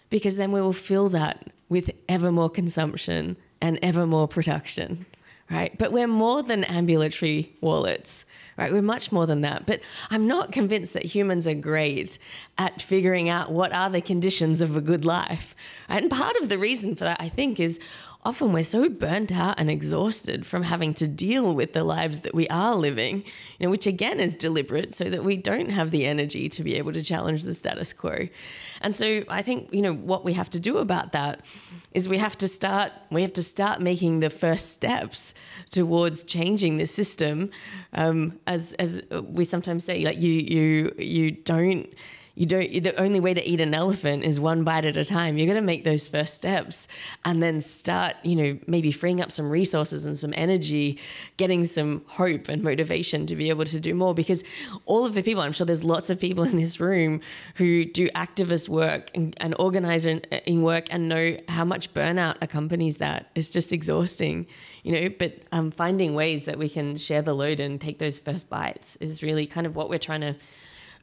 Speaker 4: because then we will fill that with ever more consumption and ever more production, right? But we're more than ambulatory wallets, right? We're much more than that. But I'm not convinced that humans are great at figuring out what are the conditions of a good life. And part of the reason for that, I think, is often we're so burnt out and exhausted from having to deal with the lives that we are living, which again is deliberate, so that we don't have the energy to be able to challenge the status quo. And so I think, what we have to do about that is we have to start making the first steps towards changing the system. As we sometimes say, like the only way to eat an elephant is one bite at a time. You're going to make those first steps and then start, maybe freeing up some resources and some energy, getting some hope and motivation to be able to do more. Because all of the people, I'm sure there's lots of people in this room who do activist work and organizing work and know how much burnout accompanies that. It's just exhausting, but finding ways that we can share the load and take those first bites is really kind of what we're trying to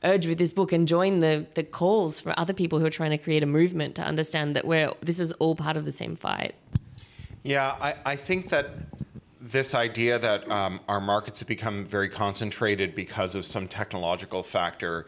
Speaker 4: urge with this book, and join the calls for other people who are trying to create a movement to understand that this is all part of the same fight.
Speaker 3: Yeah, I think that this idea that our markets have become very concentrated because of some technological factor,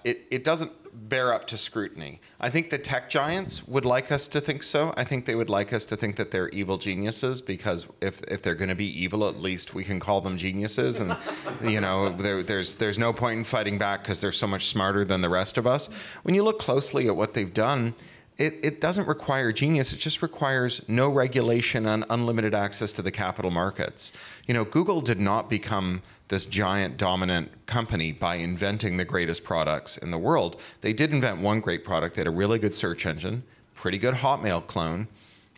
Speaker 3: it doesn't bear up to scrutiny. I think the tech giants would like us to think so. I think they would like us to think that they're evil geniuses, because if they're going to be evil, at least we can call them geniuses. And there's no point in fighting back because they're so much smarter than the rest of us. When you look closely at what they've done, it doesn't require genius. It just requires no regulation and unlimited access to the capital markets. Google did not become this giant dominant company by inventing the greatest products in the world. They did invent one great product. They had a really good search engine, pretty good Hotmail clone,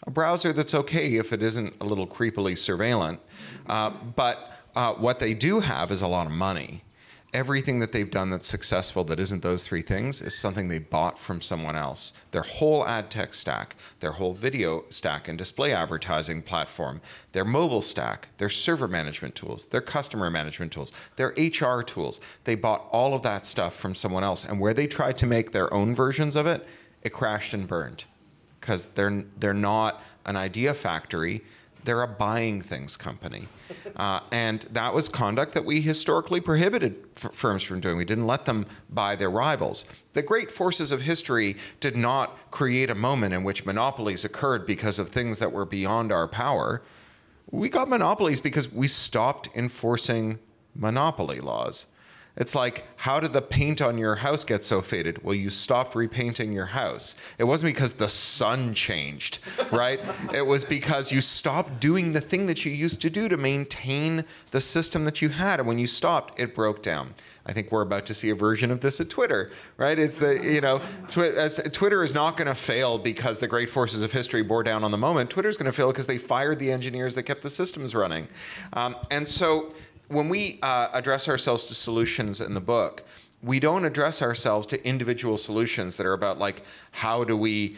Speaker 3: a browser that's okay if it isn't a little creepily surveillant. But what they do have is a lot of money. Everything that they've done that's successful that isn't those three things is something they bought from someone else. Their whole ad tech stack, their whole video stack and display advertising platform, their mobile stack, their server management tools, their customer management tools, their HR tools. They bought all of that stuff from someone else. And where they tried to make their own versions of it, it crashed and burned. Because they're not an idea factory. They're a buying things company. And that was conduct that we historically prohibited firms from doing. We didn't let them buy their rivals. The great forces of history did not create a moment in which monopolies occurred because of things that were beyond our power. We got monopolies because we stopped enforcing monopoly laws. It's like, how did the paint on your house get so faded? Well, you stopped repainting your house. It wasn't because the sun changed, right? It was because you stopped doing the thing that you used to do to maintain the system that you had. And when you stopped, it broke down. I think we're about to see a version of this at Twitter, right? It's Twitter is not going to fail because the great forces of history bore down on the moment. Twitter's going to fail because they fired the engineers that kept the systems running. And so when we address ourselves to solutions in the book, we don't address ourselves to individual solutions that are about, like, how do we,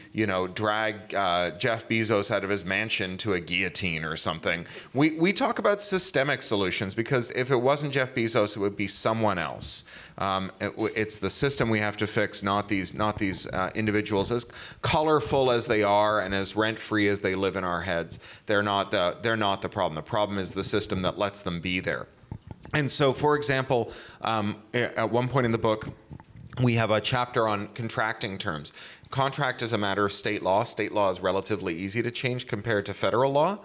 Speaker 3: drag Jeff Bezos out of his mansion to a guillotine or something. We talk about systemic solutions, because if it wasn't Jeff Bezos, it would be someone else. It's the system we have to fix, not these individuals, as colorful as they are and as rent-free as they live in our heads. They're not the problem. The problem is the system that lets them be there. And so, for example, at one point in the book, we have a chapter on contracting terms. Contract is a matter of state law. State law is relatively easy to change compared to federal law.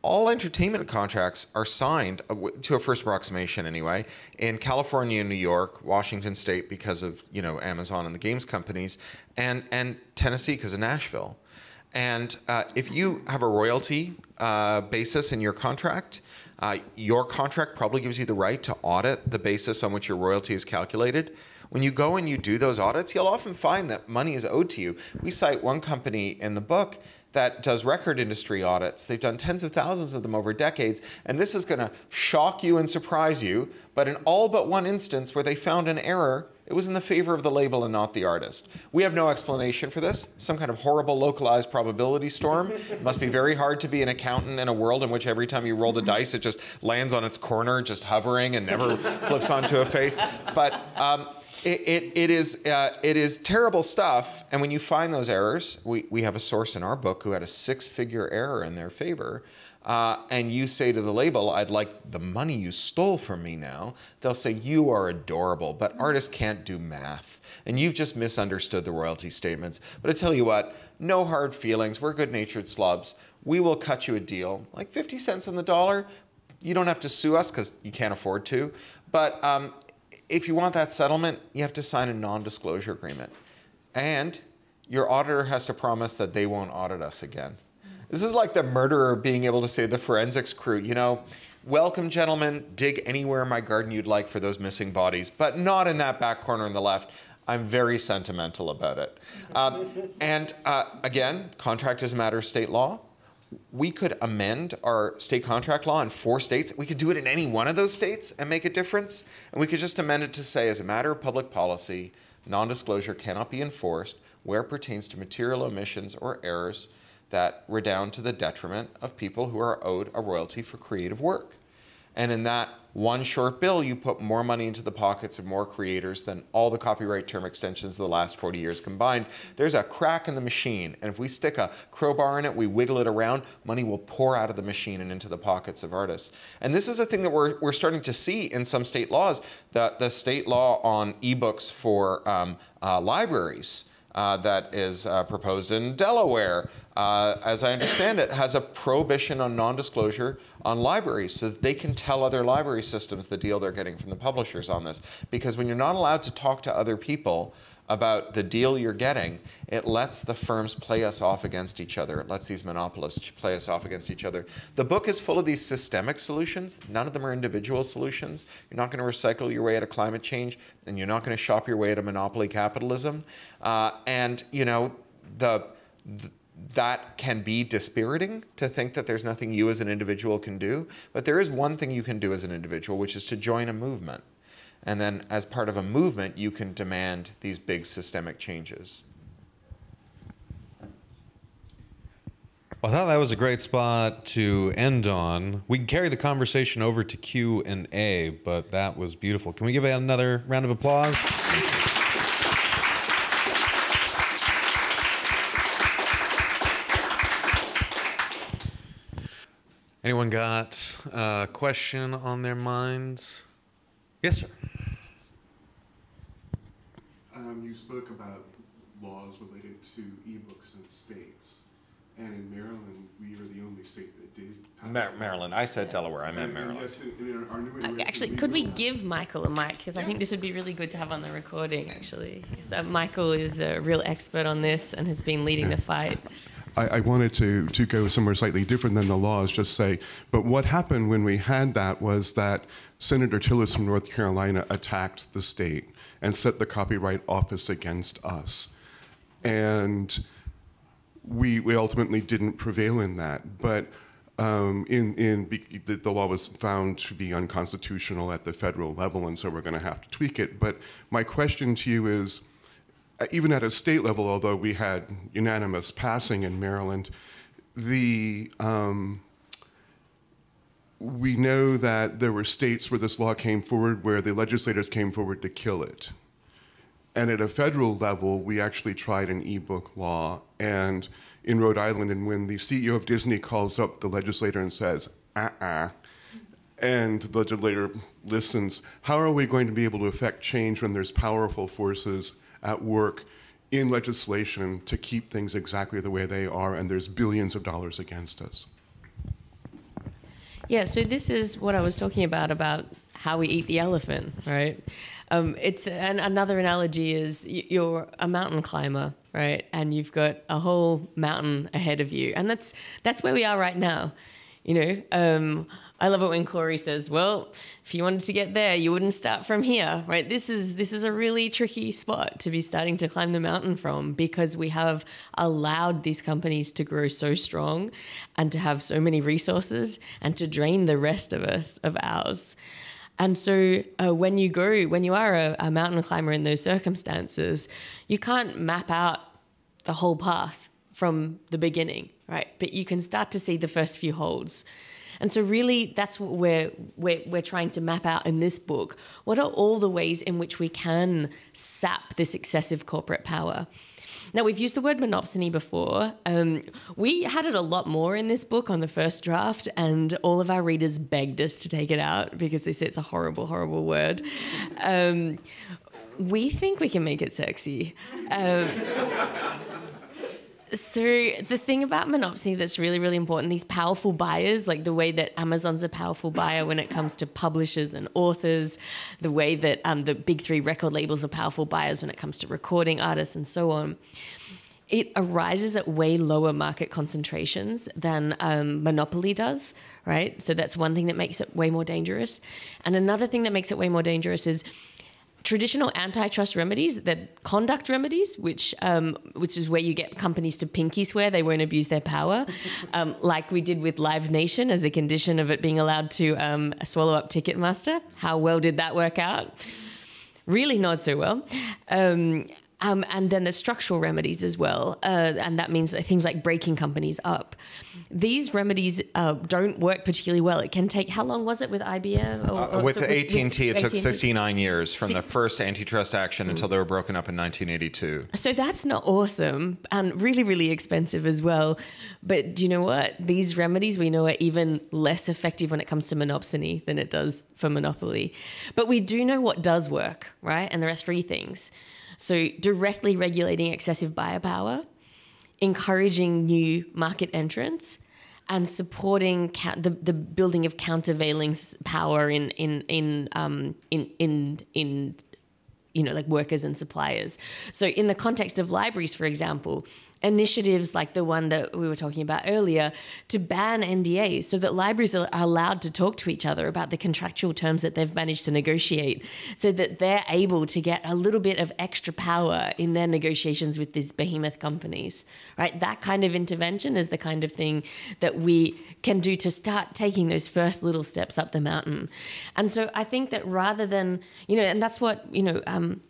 Speaker 3: All entertainment contracts are signed, to a first approximation anyway, in California and New York, Washington State because of Amazon and the games companies, and Tennessee because of Nashville. And if you have a royalty basis in your contract probably gives you the right to audit the basis on which your royalty is calculated. When you go and you do those audits, you'll often find that money is owed to you. We cite one company in the book that does record industry audits. They've done tens of thousands of them over decades, and this is going to shock you and surprise you, but in all but one instance where they found an error, It was in the favor of the label and not the artist. We have no explanation for this. Some kind of horrible localized probability storm. It must be very hard to be an accountant in a world in which every time you roll the dice, it just lands on its corner, just hovering and never flips onto a face. But it is terrible stuff. And when you find those errors, we have a source in our book who had a 6-figure error in their favor. And you say to the label, I'd like the money you stole from me now. They'll say, you are adorable, but artists can't do math. And you've just misunderstood the royalty statements. But I tell you what, no hard feelings. We're good-natured slobs. We will cut you a deal, like 50 cents on the dollar. You don't have to sue us because you can't afford to. But if you want that settlement, you have to sign a non-disclosure agreement. And your auditor has to promise that they won't audit us again. This is like the murderer being able to say to the forensics crew, you know, welcome, gentlemen, dig anywhere in my garden you'd like for those missing bodies, but not in that back corner on the left. I'm very sentimental about it. Again, contract is a matter of state law. We could amend our state contract law in 4 states. We could do it in any one of those states and make a difference. And we could just amend it to say, as a matter of public policy, non-disclosure cannot be enforced where it pertains to material omissions or errors that redound to the detriment of people who are owed a royalty for creative work. And in that one short bill, you put more money into the pockets of more creators than all the copyright term extensions of the last 40 years combined. There's a crack in the machine, and if we stick a crowbar in it, we wiggle it around, money will pour out of the machine and into the pockets of artists. And this is a thing that we're starting to see in some state laws. The state law on ebooks for libraries that is proposed in Delaware, as I understand it, has a prohibition on non-disclosure on libraries so that they can tell other library systems the deal they're getting from the publishers on this. Because when you're not allowed to talk to other people about the deal you're getting, it lets the firms play us off against each other. It lets these monopolists play us off against each other. The book is full of these systemic solutions. None of them are individual solutions. You're not going to recycle your way out of climate change, and you're not going to shop your way out of monopoly capitalism. And, you know, that can be dispiriting to think that there's nothing you as an individual can do. But there is one thing you can do as an individual, which is to join a movement. And then as part of a movement, you can demand these big systemic changes.
Speaker 2: Well, I thought that was a great spot to end on. We can carry the conversation over to Q&A, but that was beautiful. Can we give another round of applause? Anyone got a question on their minds? Yes, sir.
Speaker 5: You spoke about laws related to ebooks in states, and in Maryland, we are the only state that did.
Speaker 3: Maryland. I said Delaware. I meant Maryland.
Speaker 5: Yes, in our new
Speaker 4: Actually, could we give Michael a mic? Because I think this would be really good to have on the recording, actually. So Michael is a real expert on this and has been leading the fight.
Speaker 5: I wanted to go somewhere slightly different than the laws, just say, but what happened when we had that was that Senator Tillis from North Carolina attacked the state and set the Copyright Office against us. And we ultimately didn't prevail in that. But the law was found to be unconstitutional at the federal level, and so we're going to have to tweak it. But my question to you is, even at a state level, although we had unanimous passing in Maryland, we know that there were states where this law came forward where the legislators came forward to kill it. And at a federal level, we actually tried an ebook law. And in Rhode Island, and when the CEO of Disney calls up the legislator and says, and the legislator listens, how are we going to be able to affect change when there's powerful forces at work in legislation to keep things exactly the way they are, and there's billions of dollars against us?
Speaker 4: Yeah, so this is what I was talking about how we eat the elephant, right? Another analogy is you're a mountain climber, right? And you've got a whole mountain ahead of you, and that's where we are right now. You know, I love it when Cory says, well, if you wanted to get there, you wouldn't start from here, right? This is a really tricky spot to be starting to climb the mountain from, because we have allowed these companies to grow so strong and to have so many resources and to drain the rest of us of ours. And so when you are a mountain climber in those circumstances, you can't map out the whole path from the beginning, right? But you can start to see the first few holds. And so really that's what we're trying to map out in this book. What are all the ways in which we can sap this excessive corporate power? Now, we've used the word monopsony before. We had it a lot more in this book on the first draft, and all of our readers begged us to take it out because they say it's a horrible, horrible word. We think we can make it sexy. So the thing about monopsony that's really, really important, these powerful buyers, like the way that Amazon's a powerful buyer when it comes to publishers and authors, the way that the big three record labels are powerful buyers when it comes to recording artists and so on, it arises at way lower market concentrations than monopoly does, right? So that's one thing that makes it way more dangerous. And another thing that makes it way more dangerous is traditional antitrust remedies, that conduct remedies, which is where you get companies to pinky swear they won't abuse their power, like we did with Live Nation as a condition of it being allowed to swallow up Ticketmaster. How well did that work out? Really not so well. And then there's structural remedies as well, and that means things like breaking companies up. These remedies don't work particularly well. It can take, how long was it with IBM?
Speaker 3: With AT&T, it took 69 years from the first antitrust action until they were broken up in 1982.
Speaker 4: So that's not awesome, and really, really expensive as well. But do you know what? These remedies we know are even less effective when it comes to monopsony than it does for monopoly. But we do know what does work, right? And there are three things. So directly regulating excessive buyer power, encouraging new market entrants, and supporting the building of countervailing power in like workers and suppliers. So in the context of libraries, for example, initiatives like the one that we were talking about earlier to ban NDAs so that libraries are allowed to talk to each other about the contractual terms that they've managed to negotiate so that they're able to get a little bit of extra power in their negotiations with these behemoth companies, right? That kind of intervention is the kind of thing that we can do to start taking those first little steps up the mountain. And so I think that rather than, and that's what,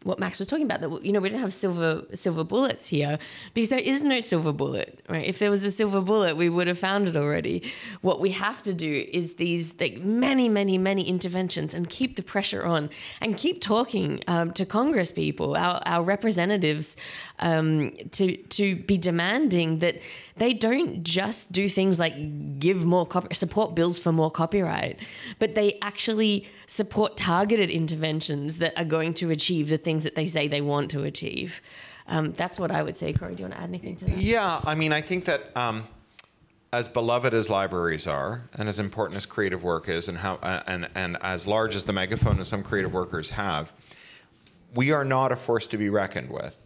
Speaker 4: what Max was talking about, that, we don't have silver bullets here because there is no silver bullet, right? If there was a silver bullet, we would have found it already. What we have to do is these many, many, many interventions and keep the pressure on and keep talking to Congress people, our representatives, to be demanding that they don't just do things like give more support bills for more copyright, but they actually support targeted interventions that are going to achieve the things that they say they want to achieve. That's what I would say. Cory, do you want to add anything to that?
Speaker 3: Yeah, I mean, I think that as beloved as libraries are, and as important as creative work is, and as large as the megaphone as some creative workers have, we are not a force to be reckoned with.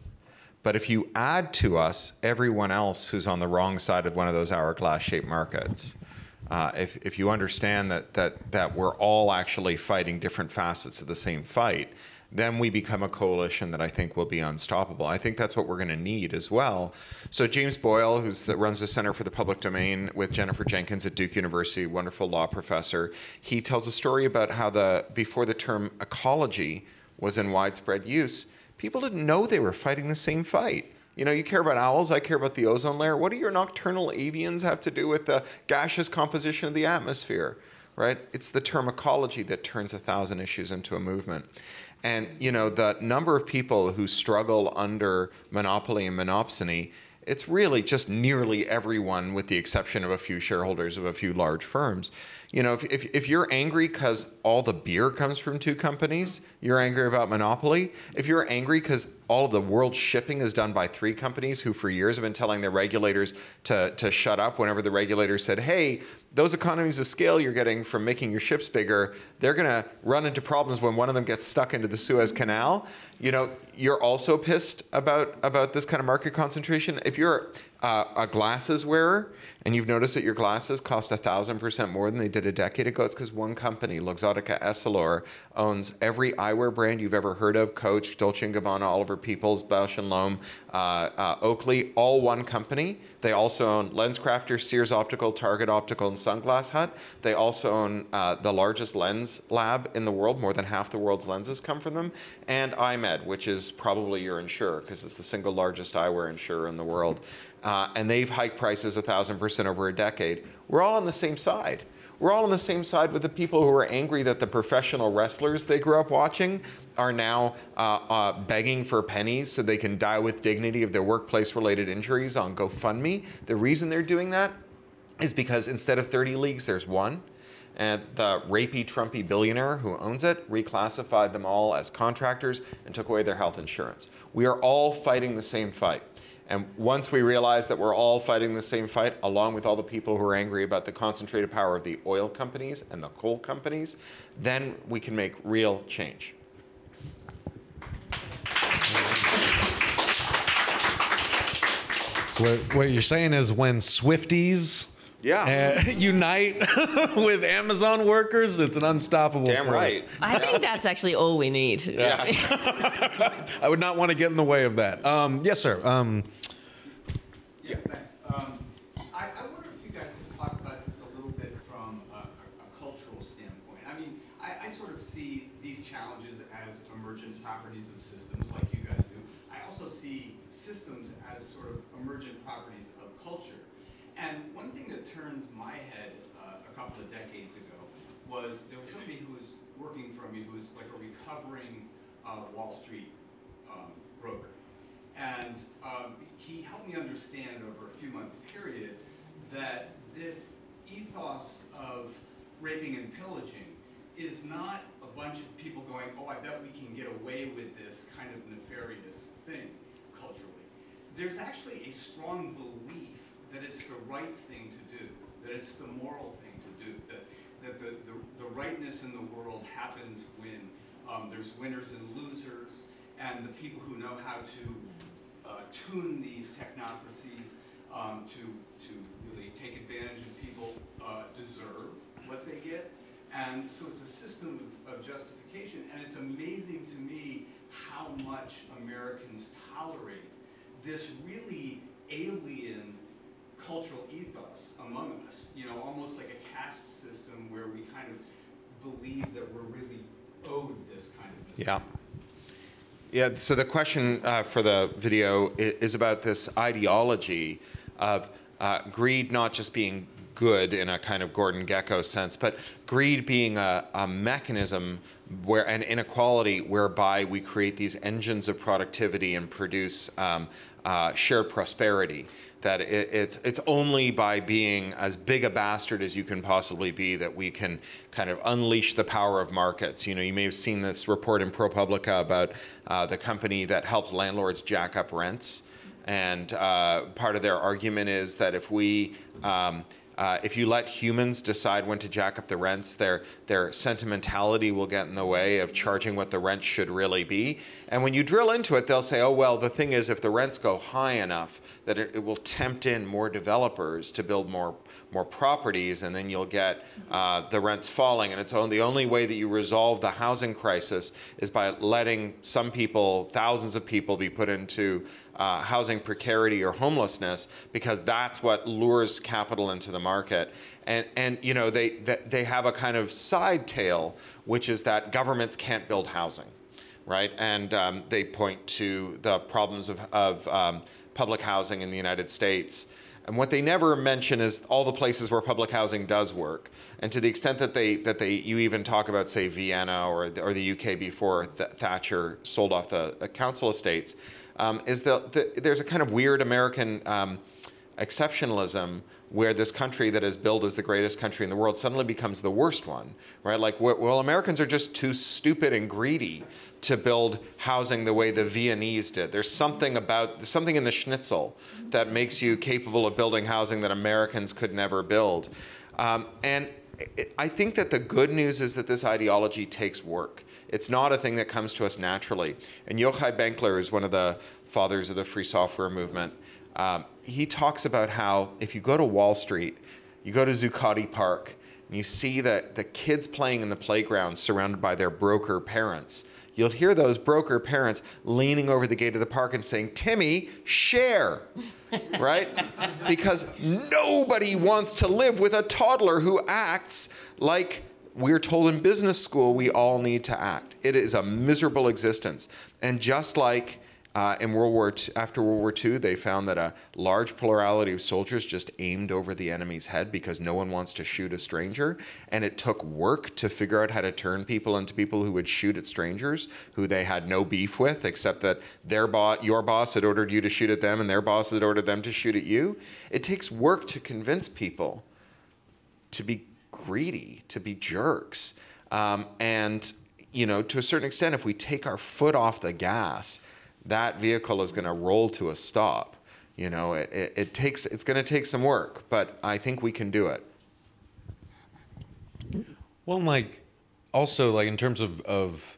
Speaker 3: But if you add to us everyone else who's on the wrong side of one of those hourglass-shaped markets, if you understand that we're all actually fighting different facets of the same fight, then we become a coalition that I think will be unstoppable. I think that's what we're going to need as well. So James Boyle, that runs the Center for the Public Domain with Jennifer Jenkins at Duke University, wonderful law professor, he tells a story about how before the term ecology was in widespread use, people didn't know they were fighting the same fight. You care about owls, I care about the ozone layer. What do your nocturnal avians have to do with the gaseous composition of the atmosphere, right? It's the term ecology that turns 1,000 issues into a movement. And, the number of people who struggle under monopoly and monopsony, it's really just nearly everyone with the exception of a few shareholders of a few large firms. If you're angry because all the beer comes from two companies, you're angry about monopoly. If you're angry because all of the world shipping is done by three companies who for years have been telling their regulators to shut up whenever the regulator said, hey, those economies of scale you're getting from making your ships bigger, they're going to run into problems when one of them gets stuck into the Suez Canal. You're also pissed about this kind of market concentration. If you're a glasses wearer, and you've noticed that your glasses cost 1,000% more than they did a decade ago, it's because one company, Luxottica Essilor, owns every eyewear brand you've ever heard of: Coach, Dolce & Gabbana, Oliver Peoples, Bausch & Lomb, Oakley, all one company. They also own LensCrafters, Sears Optical, Target Optical, and Sunglass Hut. They also own the largest lens lab in the world. More than half the world's lenses come from them. And iMed, which is probably your insurer, because it's the single largest eyewear insurer in the world. And they've hiked prices 1,000% over a decade. We're all on the same side. We're all on the same side with the people who are angry that the professional wrestlers they grew up watching are now begging for pennies so they can die with dignity of their workplace-related injuries on GoFundMe. The reason they're doing that is because instead of 30 leagues, there's one. And the rapey, Trumpy billionaire who owns it reclassified them all as contractors and took away their health insurance. We are all fighting the same fight. And once we realize that we're all fighting the same fight, along with all the people who are angry about the concentrated power of the oil companies and the coal companies, then we can make real change.
Speaker 2: So what you're saying is when Swifties unite with Amazon workers, it's an unstoppable force.
Speaker 3: Right.
Speaker 4: I think that's actually all we need.
Speaker 3: Yeah.
Speaker 2: I would not want to get in the way of that. Yes, sir.
Speaker 6: Yeah, thanks. I wonder if you guys could talk about this a little bit from a cultural standpoint. I mean, I sort of see these challenges as emergent properties of systems like you guys do. I also see systems as sort of emergent properties of culture. And one thing that turned my head a couple of decades ago was there was somebody who was working for me who was like a recovering Wall Street broker. And he helped me understand over a few month period that this ethos of raping and pillaging is not a bunch of people going, oh, I bet we can get away with this kind of nefarious thing culturally. There's actually a strong belief that it's the right thing to do, that it's the moral thing to do, that the rightness in the world happens when there's winners and losers, and the people who know how to tune these technocracies to really take advantage of people deserve what they get. And so it's a system of justification, and it's amazing to me how much Americans tolerate this really alien cultural ethos among us, you know, almost like a caste system where we kind of believe that we're really owed this kind of
Speaker 3: Yeah. Yeah, so the question for the video is about this ideology of greed not just being good in a kind of Gordon Gekko sense, but greed being a mechanism where an inequality whereby we create these engines of productivity and produce shared prosperity. That it's only by being as big a bastard as you can possibly be that we can kind of unleash the power of markets. You know, you may have seen this report in ProPublica about the company that helps landlords jack up rents. And part of their argument is that if you let humans decide when to jack up the rents, their sentimentality will get in the way of charging what the rent should really be. And when you drill into it, they'll say, oh, well, the thing is, if the rents go high enough, that it will tempt in more developers to build more properties, and then you'll get the rents falling. And it's the only way that you resolve the housing crisis is by letting some people, thousands of people, be put into housing precarity or homelessness, because that's what lures capital into the market. And you know, they have a kind of side tale, which is that governments can't build housing, right? And they point to the problems of public housing in the United States. And what they never mention is all the places where public housing does work. And to the extent that you even talk about, say, Vienna or the UK before Thatcher sold off the council estates, there's a kind of weird American exceptionalism where this country that is billed as the greatest country in the world suddenly becomes the worst one, right? Like, well, Americans are just too stupid and greedy to build housing the way the Viennese did. There's something in the schnitzel that makes you capable of building housing that Americans could never build. And I think that the good news is that this ideology takes work. It's not a thing that comes to us naturally. And Yochai Benkler is one of the fathers of the free software movement. He talks about how if you go to Wall Street, you go to Zuccotti Park, and you see the kids playing in the playground surrounded by their broker parents, you'll hear those broker parents leaning over the gate of the park and saying, "Timmy, share," right? Because nobody wants to live with a toddler who acts like we're told in business school we all need to act. It is a miserable existence. And just like in after World War II, they found that a large plurality of soldiers just aimed over the enemy's head because no one wants to shoot a stranger. And it took work to figure out how to turn people into people who would shoot at strangers who they had no beef with, except that your boss had ordered you to shoot at them and their boss had ordered them to shoot at you. It takes work to convince people to be greedy, to be jerks. And, to a certain extent, if we take our foot off the gas, that vehicle is going to roll to a stop. It's going to take some work, but I think we can do it.
Speaker 2: Well, also in terms of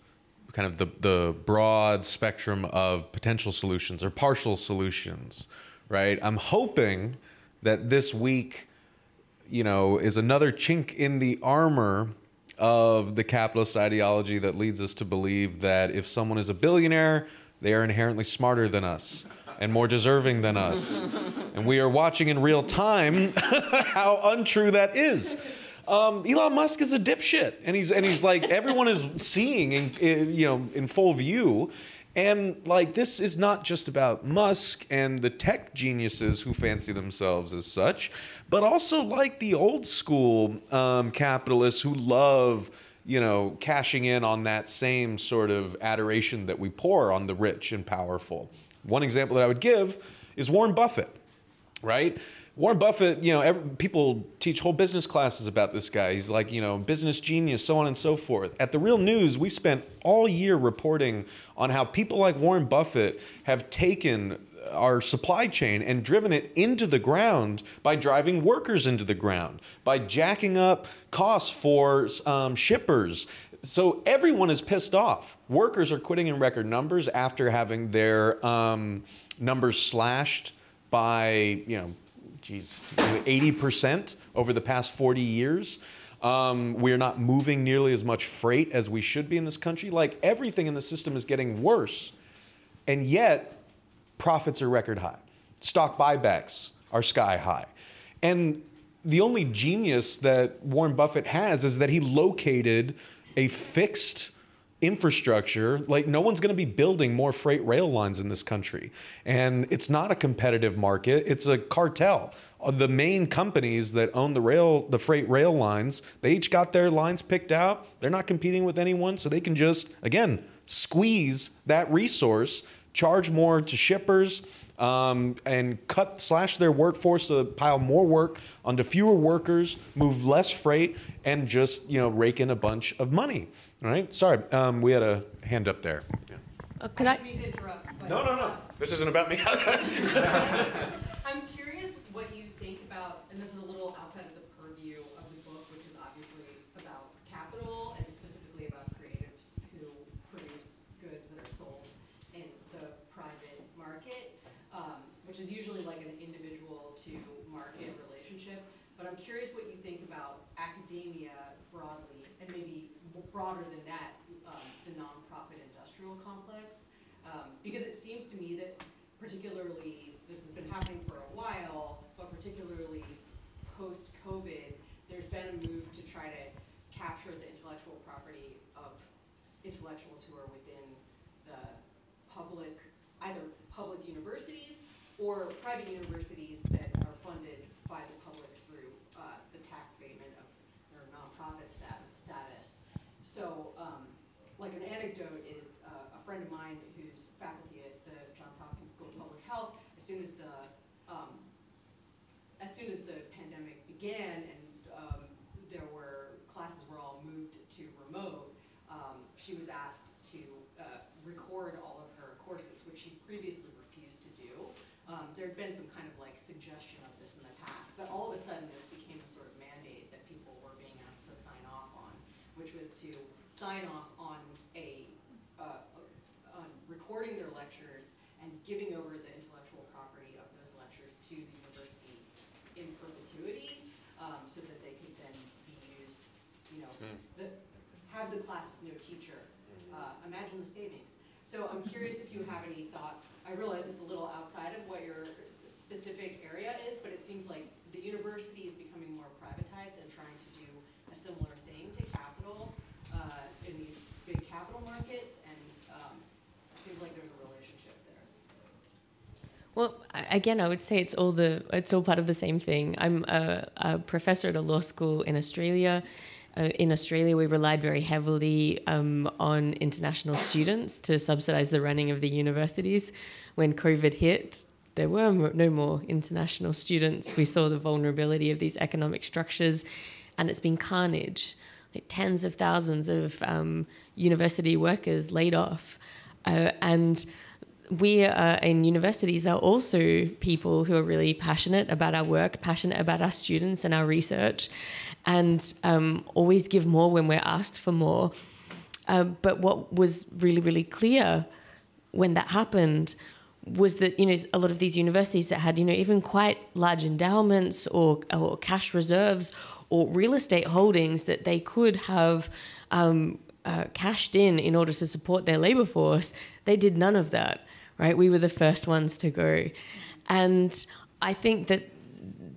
Speaker 2: kind of the broad spectrum of potential solutions or partial solutions, right? I'm hoping that this week, is another chink in the armor of the capitalist ideology that leads us to believe that if someone is a billionaire, they are inherently smarter than us and more deserving than us. And we are watching in real time how untrue that is. Elon Musk is a dipshit, and he's like, everyone is seeing in full view. And this is not just about Musk and the tech geniuses who fancy themselves as such, but also the old school capitalists who love cashing in on that same sort of adoration that we pour on the rich and powerful. One example that I would give is Warren Buffett, right? Warren Buffett, people teach whole business classes about this guy. He's business genius, so on and so forth. At The Real News, we spent all year reporting on how people like Warren Buffett have taken our supply chain and driven it into the ground by driving workers into the ground, by jacking up costs for shippers. So everyone is pissed off. Workers are quitting in record numbers after having their numbers slashed by 80% over the past 40 years. We're not moving nearly as much freight as we should be in this country. Everything in the system is getting worse. And yet, profits are record high. Stock buybacks are sky high. And the only genius that Warren Buffett has is that he located a fixed infrastructure. No one's going to be building more freight rail lines in this country. And it's not a competitive market. It's a cartel. The main companies that own the freight rail lines, they each got their lines picked out. They're not competing with anyone. So they can just, again, squeeze that resource, charge more to shippers, and slash their workforce to pile more work onto fewer workers, move less freight, and just rake in a bunch of money. All right. Sorry, we had a hand up there. Yeah.
Speaker 4: Could I?
Speaker 2: No. This isn't about me.
Speaker 7: I'm curious what you think about, and this is a little outside of the purview of the book, which is obviously about capital and specifically about creatives who produce goods that are sold in the private market, which is usually an individual to market relationship. But I'm curious what you think about academia broadly, and maybe broader than that, the nonprofit industrial complex, because it seems to me that particularly, this has been happening for a while, but particularly post-COVID, there's been a move to try to capture the intellectual property of intellectuals who are within the either public universities or private universities that are funded by the public through the tax abatement of their nonprofit status. So, an anecdote is a friend of mine who's faculty at the Johns Hopkins School of Public Health. As soon as the pandemic began and classes were all moved to remote, she was asked to record all of her courses, which she previously refused to do. There had been some kind of suggestion of this in the past, but all of a sudden this became a sort of mandate that people were being asked to sign off on, which was to sign off on on recording their lectures and giving over the intellectual property of those lectures have the class with no teacher. Imagine the savings. So I'm curious if you have any thoughts. I realize it's a little outside of what your specific area is, but it seems like the university is becoming more privatized and trying to do a similar thing to capital in these big capital markets, and it seems like there's a relationship there.
Speaker 4: Well, again, I would say it's all part of the same thing. I'm a professor at a law school in Australia. In Australia, we relied very heavily on international students to subsidize the running of the universities. When COVID hit, there were no more international students. We saw the vulnerability of these economic structures, and it's been carnage. Like tens of thousands of university workers laid off. And we in universities are also people who are really passionate about our work, passionate about our students and our research, and always give more when we're asked for more. But what was really, really clear when that happened was that, a lot of these universities that had, even quite large endowments or cash reserves or real estate holdings that they could have cashed in order to support their labor force, they did none of that, right? We were the first ones to go. And I think that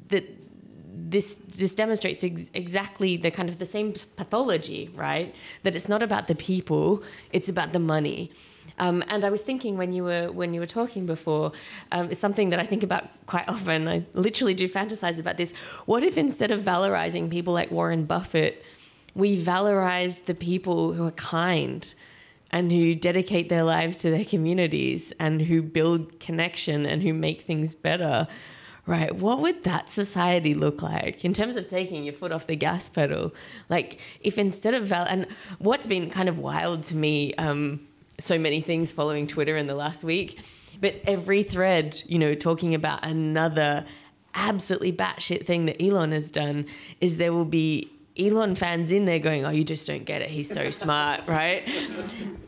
Speaker 4: this demonstrates exactly the kind of the same pathology, right? That it's not about the people, it's about the money. And I was thinking when you were talking before, it's something that I think about quite often. I literally do fantasize about this. What if instead of valorizing people like Warren Buffett, we valorize the people who are kind and who dedicate their lives to their communities and who build connection and who make things better, right? What would that society look like in terms of taking your foot off the gas pedal? Like if instead of and what's been kind of wild to me, so many things following Twitter in the last week, but every thread, talking about another absolutely batshit thing that Elon has done is there will be Elon fans in there going, oh, you just don't get it. He's so smart, right?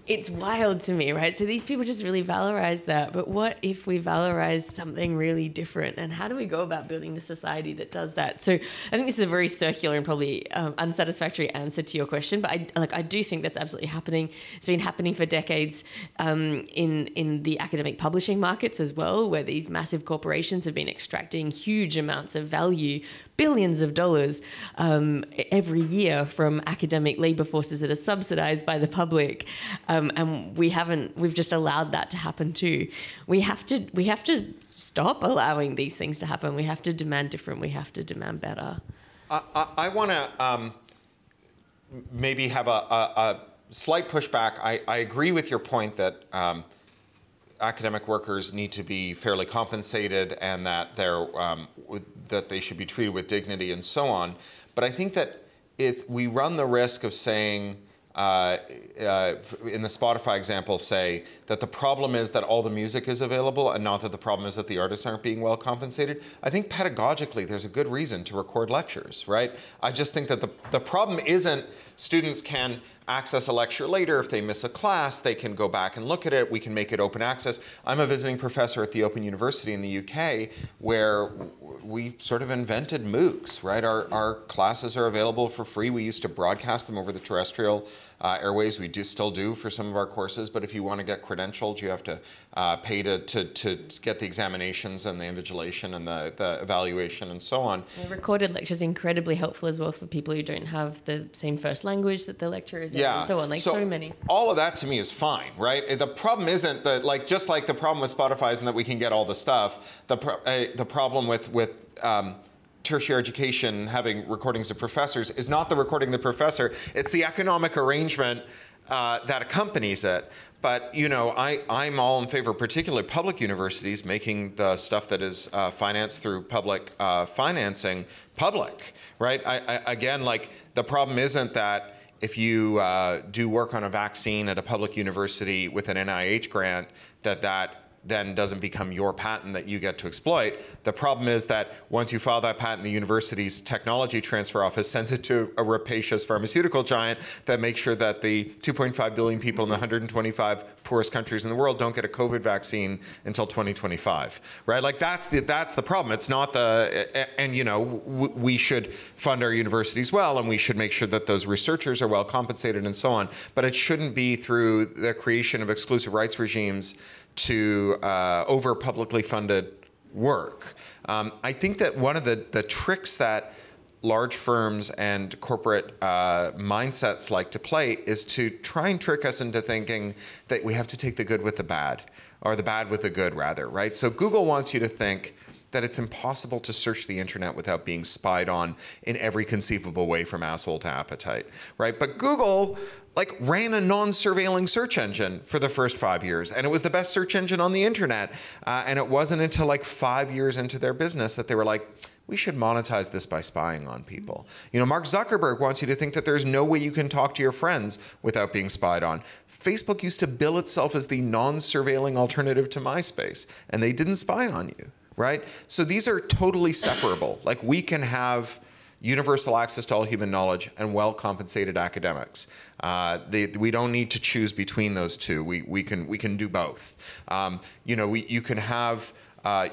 Speaker 4: It's wild to me, right? So these people just really valorize that. But what if we valorize something really different? And how do we go about building the society that does that? So I think this is a very circular and probably unsatisfactory answer to your question. But I do think that's absolutely happening. It's been happening for decades in the academic publishing markets as well, where these massive corporations have been extracting huge amounts of value, billions of dollars every year from academic labor forces that are subsidized by the public. And we've just allowed that to happen too. We have to stop allowing these things to happen. We have to demand different. We have to demand better.
Speaker 3: I want to maybe have a slight pushback. I agree with your point that academic workers need to be fairly compensated and that that they should be treated with dignity and so on. But I think that we run the risk of saying, in the Spotify example, say that the problem is that all the music is available and not that the problem is that the artists aren't being well compensated. I think pedagogically there's a good reason to record lectures, right? I just think that the problem isn't students can access a lecture later. If they miss a class, they can go back and look at it. We can make it open access. I'm a visiting professor at the Open University in the UK where we sort of invented MOOCs, right? Our classes are available for free. We used to broadcast them over the terrestrial airwaves. We still do for some of our courses, but if you want to get credentialed, you have to pay to get the examinations and the invigilation and the evaluation and so on.
Speaker 4: And recorded lectures are incredibly helpful as well for people who don't have the same first language that the lecturer is in and so on, so many. All
Speaker 3: of that to me is fine, right? The problem isn't that, just like the problem with Spotify isn't that we can get all the stuff, the problem with tertiary education having recordings of professors is not the recording of the professor, it's the economic arrangement that accompanies it. But, I'm all in favor, particularly public universities, making the stuff that is financed through public financing public, right? Again, the problem isn't that if you do work on a vaccine at a public university with an NIH grant, that then doesn't become your patent that you get to exploit. The problem is that once you file that patent, the university's technology transfer office sends it to a rapacious pharmaceutical giant that makes sure that the 2.5 billion people in the 125 poorest countries in the world don't get a COVID vaccine until 2025, right? Like that's the problem. It's not and you know, we should fund our universities well, and we should make sure that those researchers are well compensated and so on, but it shouldn't be through the creation of exclusive rights regimes to over publicly funded work. I think that one of the tricks that large firms and corporate mindsets like to play is to try and trick us into thinking that we have to take the good with the bad, or the bad with the good rather, right? So Google wants you to think that it's impossible to search the internet without being spied on in every conceivable way from asshole to appetite, right? But Google ran a non-surveilling search engine for the first 5 years, and it was the best search engine on the internet. And it wasn't until 5 years into their business that they were like, we should monetize this by spying on people. You know, Mark Zuckerberg wants you to think that there's no way you can talk to your friends without being spied on. Facebook used to bill itself as the non-surveilling alternative to MySpace, and they didn't spy on you, right? So these are totally separable. We can have universal access to all human knowledge and well-compensated academics. We don't need to choose between those two. We can do both. You know, you can have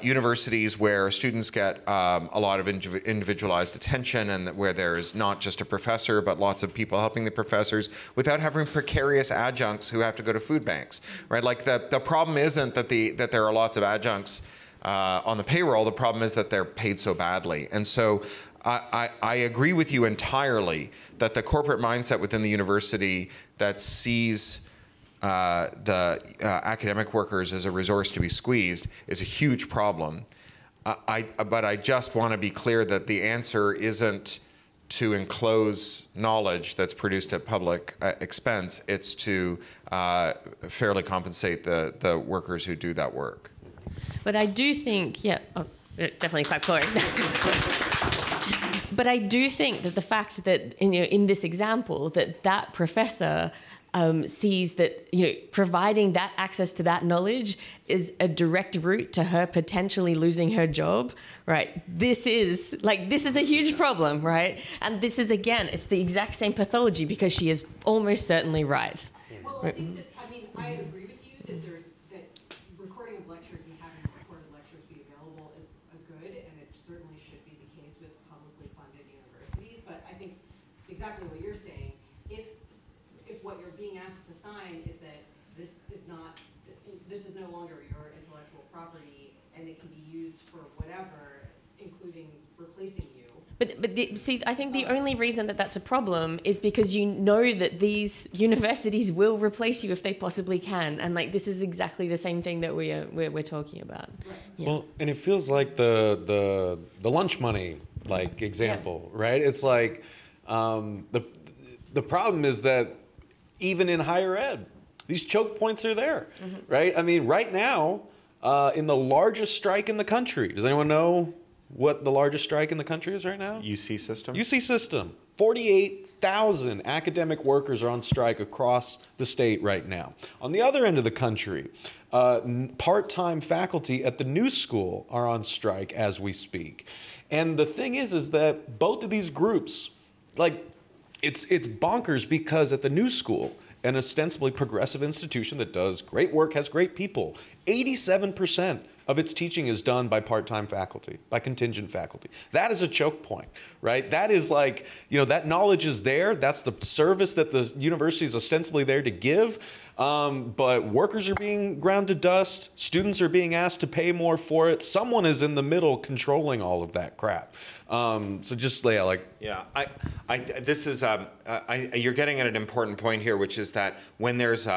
Speaker 3: universities where students get a lot of individualized attention, and where there's not just a professor but lots of people helping the professors without having precarious adjuncts who have to go to food banks, right? The problem isn't that there are lots of adjuncts on the payroll. The problem is that they're paid so badly. And so I agree with you entirely that the corporate mindset within the university that sees the academic workers as a resource to be squeezed is a huge problem. But I just want to be clear that the answer isn't to enclose knowledge that's produced at public expense. It's to fairly compensate the workers who do that work.
Speaker 4: But I do think, definitely quite Cory. But I do think that the fact that in this example that professor sees that providing that access to that knowledge is a direct route to her potentially losing her job, right? This is a huge problem, right? And this is, again, it's the exact same pathology, because she is almost certainly right.
Speaker 7: Well, I think that, I agree with you that recording of lectures and having recorded lectures be available is a good, and it certainly should be the case with publicly funded universities. But I think exactly what you're saying, if what you're being asked to sign is that this is no longer your intellectual property, and it can be used for whatever, including replacing you.
Speaker 4: But see, I think the only reason that that's a problem is because you know that these universities will replace you if they possibly can, and this is exactly the same thing that we're talking about. Right. Yeah.
Speaker 2: Well, and it feels like the lunch money example, right? It's the problem is that even in higher ed, these choke points are there, right? I mean, right now, in the largest strike in the country, does anyone know what the largest strike in the country is right now?
Speaker 3: UC system.
Speaker 2: UC system. 48,000 academic workers are on strike across the state right now. On the other end of the country, part-time faculty at the New School are on strike as we speak. And the thing is that both of these groups, it's bonkers, because at the New School, an ostensibly progressive institution that does great work, has great people, 87% of its teaching is done by part-time faculty, by contingent faculty. That is a choke point, right? That is that knowledge is there. That's the service that the university is ostensibly there to give. But workers are being ground to dust. Students are being asked to pay more for it. Someone is in the middle controlling all of that crap. So just
Speaker 3: this is you're getting at an important point here, which is that when there's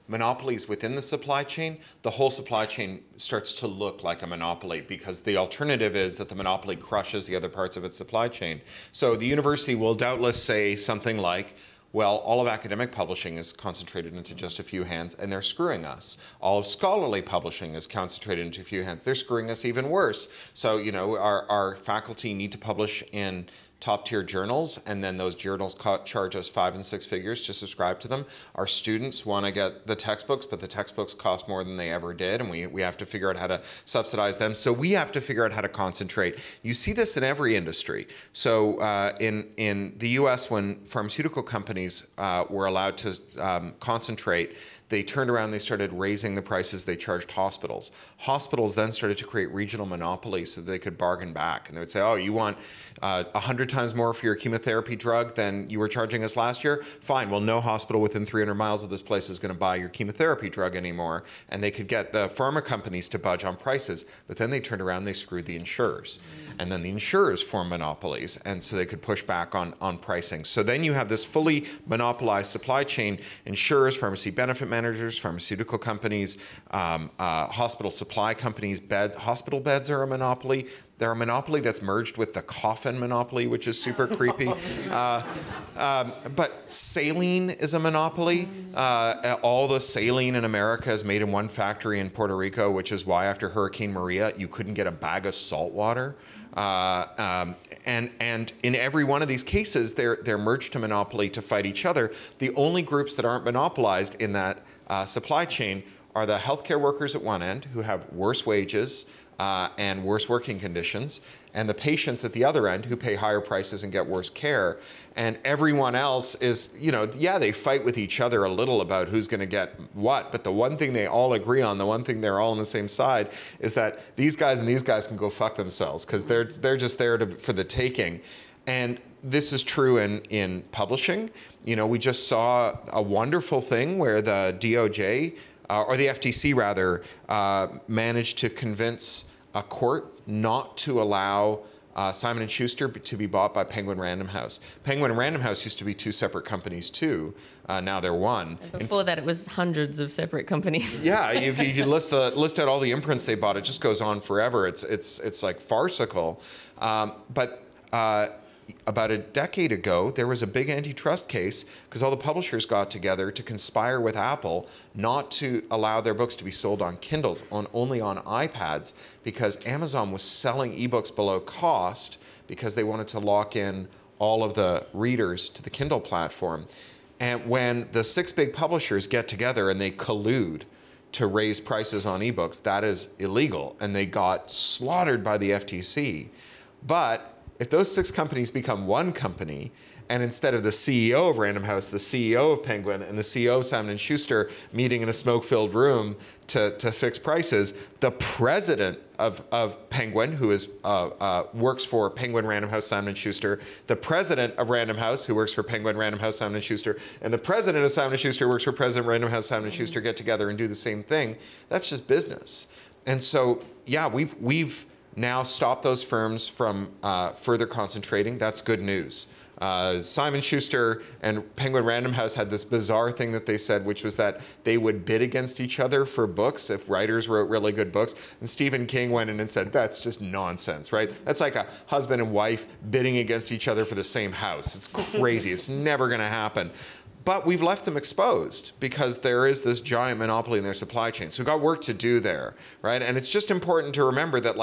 Speaker 3: monopolies within the supply chain, the whole supply chain starts to look like a monopoly, because the alternative is that the monopoly crushes the other parts of its supply chain. So the university will doubtless say something like, well, all of academic publishing is concentrated into just a few hands, and they're screwing us. All of scholarly publishing is concentrated into a few hands. They're screwing us even worse. So, our faculty need to publish in top-tier journals, and then those journals charge us 5 and 6 figures to subscribe to them. Our students want to get the textbooks, but the textbooks cost more than they ever did, and we have to figure out how to subsidize them. So we have to figure out how to concentrate. You see this in every industry. So in the US, when pharmaceutical companies were allowed to concentrate, they turned around, they started raising the prices they charged hospitals. Hospitals then started to create regional monopolies so that they could bargain back. And they would say, oh, you want 100 times more for your chemotherapy drug than you were charging us last year? Fine, well, no hospital within 300 miles of this place is going to buy your chemotherapy drug anymore. And they could get the pharma companies to budge on prices. But then they turned around, they screwed the insurers. And then the insurers formed monopolies, and so they could push back on pricing. So then you have this fully monopolized supply chain: insurers, pharmacy benefit managers, pharmaceutical companies, hospital supply companies. Hospital beds are a monopoly. They're a monopoly that's merged with the coffin monopoly, which is super creepy. But saline is a monopoly. All the saline in America is made in one factory in Puerto Rico, which is why after Hurricane Maria, you couldn't get a bag of salt water. And in every one of these cases, they're merged to monopoly to fight each other. The only groups that aren't monopolized in that supply chain are the healthcare workers at one end, who have worse wages and worse working conditions, and the patients at the other end, who pay higher prices and get worse care. And everyone else is, yeah, they fight with each other a little about who's going to get what, but the one thing they all agree on, the one thing they're all on the same side, is that these guys and these guys can go fuck themselves, because they're just there for the taking. And this is true in publishing. We just saw a wonderful thing where the DOJ, or the FTC rather, managed to convince a court not to allow Simon & Schuster to be bought by Penguin Random House. Penguin and Random House used to be 2 separate companies too. Now they're one.
Speaker 4: And before that, it was hundreds of separate companies.
Speaker 3: Yeah, if you list out all the imprints they bought, it just goes on forever. It's like farcical. But about a decade ago, there was a big antitrust case because all the publishers got together to conspire with Apple not to allow their books to be sold on Kindles, only on iPads, because Amazon was selling ebooks below cost because they wanted to lock in all of the readers to the Kindle platform. And when the 6 big publishers get together and they collude to raise prices on ebooks, that is illegal, and they got slaughtered by the FTC. But if those 6 companies become one company, and instead of the CEO of Random House, the CEO of Penguin, and the CEO of Simon & Schuster meeting in a smoke-filled room to fix prices, the president of Penguin, who works for Penguin, Random House, Simon & Schuster, the president of Random House, who works for Penguin, Random House, Simon & Schuster, and the president of Simon & Schuster, who works for President Random House, Simon & Schuster, get together and do the same thing. That's just business. And so, yeah, we've now stop those firms from further concentrating. That's good news. Simon Schuster and Penguin Random House had this bizarre thing that they said, which was that they would bid against each other for books if writers wrote really good books. And Stephen King went in and said, that's just nonsense, right? That's like a husband and wife bidding against each other for the same house. It's crazy. It's never going to happen. But we've left them exposed because there is this giant monopoly in their supply chain. So we've got work to do there, right? And it's just important to remember that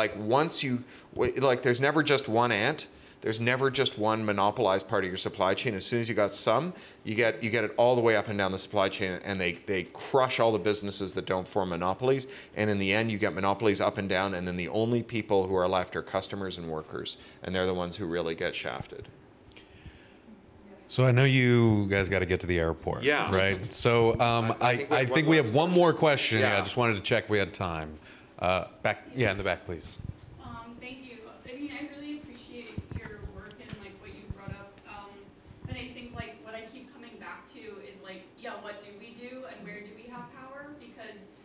Speaker 3: there's never just one ant. There's never just one monopolized part of your supply chain. As soon as you got some, you get it all the way up and down the supply chain, and they crush all the businesses that don't form monopolies. And in the end, you get monopolies up and down, and then the only people who are left are customers and workers, and they're the ones who really get shafted.
Speaker 2: So I know you guys got to get to the airport.
Speaker 3: Yeah.
Speaker 2: Right. So I think we have one more question.
Speaker 3: Yeah.
Speaker 2: I just wanted to check we had time. Back. Yeah, in the back, please.
Speaker 8: Thank you. I mean, I really appreciate your work and what you brought up. But I think what I keep coming back to is what do we do and where do we have power? Because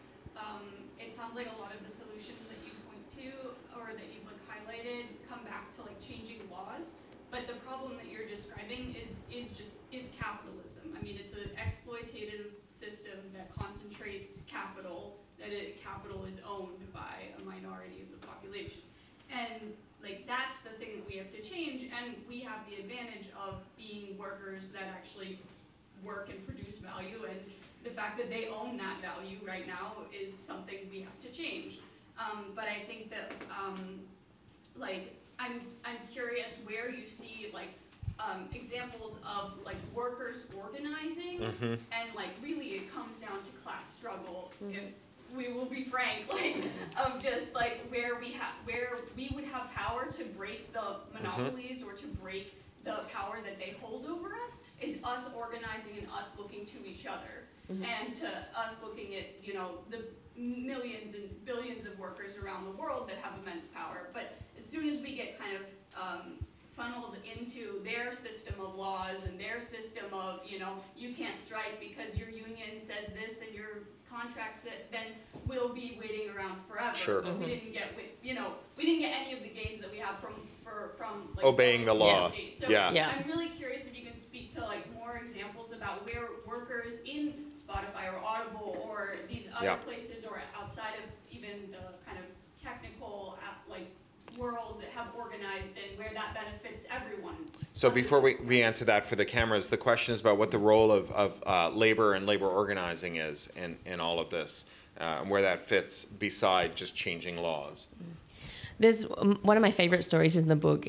Speaker 8: it sounds like a lot of the solutions that you point to or that you've highlighted come back to changing laws. But the problem that you're describing is capitalism. I mean, it's an exploitative system that concentrates capital, capital is owned by a minority of the population. And that's the thing that we have to change, and we have the advantage of being workers that actually work and produce value, and the fact that they own that value right now is something we have to change. But I think that I'm curious where you see like examples of like workers organizing, and like really it comes down to class struggle. If we will be frank, like of just like where we would have power to break the monopolies or to break the power that they hold over us is us organizing and us looking to each other and to us looking at, you know, the millions and billions of workers around the world that have immense power. But as soon as we get kind of funneled into their system of laws and their system of, you know, you can't strike because your union says this and your contract says, then we'll be waiting around forever.
Speaker 3: Sure.
Speaker 8: But we didn't get, you know, we didn't get any of the gains that we have from like,
Speaker 3: obeying the law.
Speaker 8: State. So
Speaker 3: Yeah.
Speaker 8: I'm really curious if you can speak to like more examples about where workers in Spotify or Audible or these other places or outside of even the kind of technical like world that have organized and where that benefits everyone.
Speaker 3: So before we answer that for the cameras, the question is about what the role of labor and labor organizing is in all of this, and where that fits beside just changing laws.
Speaker 4: There's one of my favorite stories in the book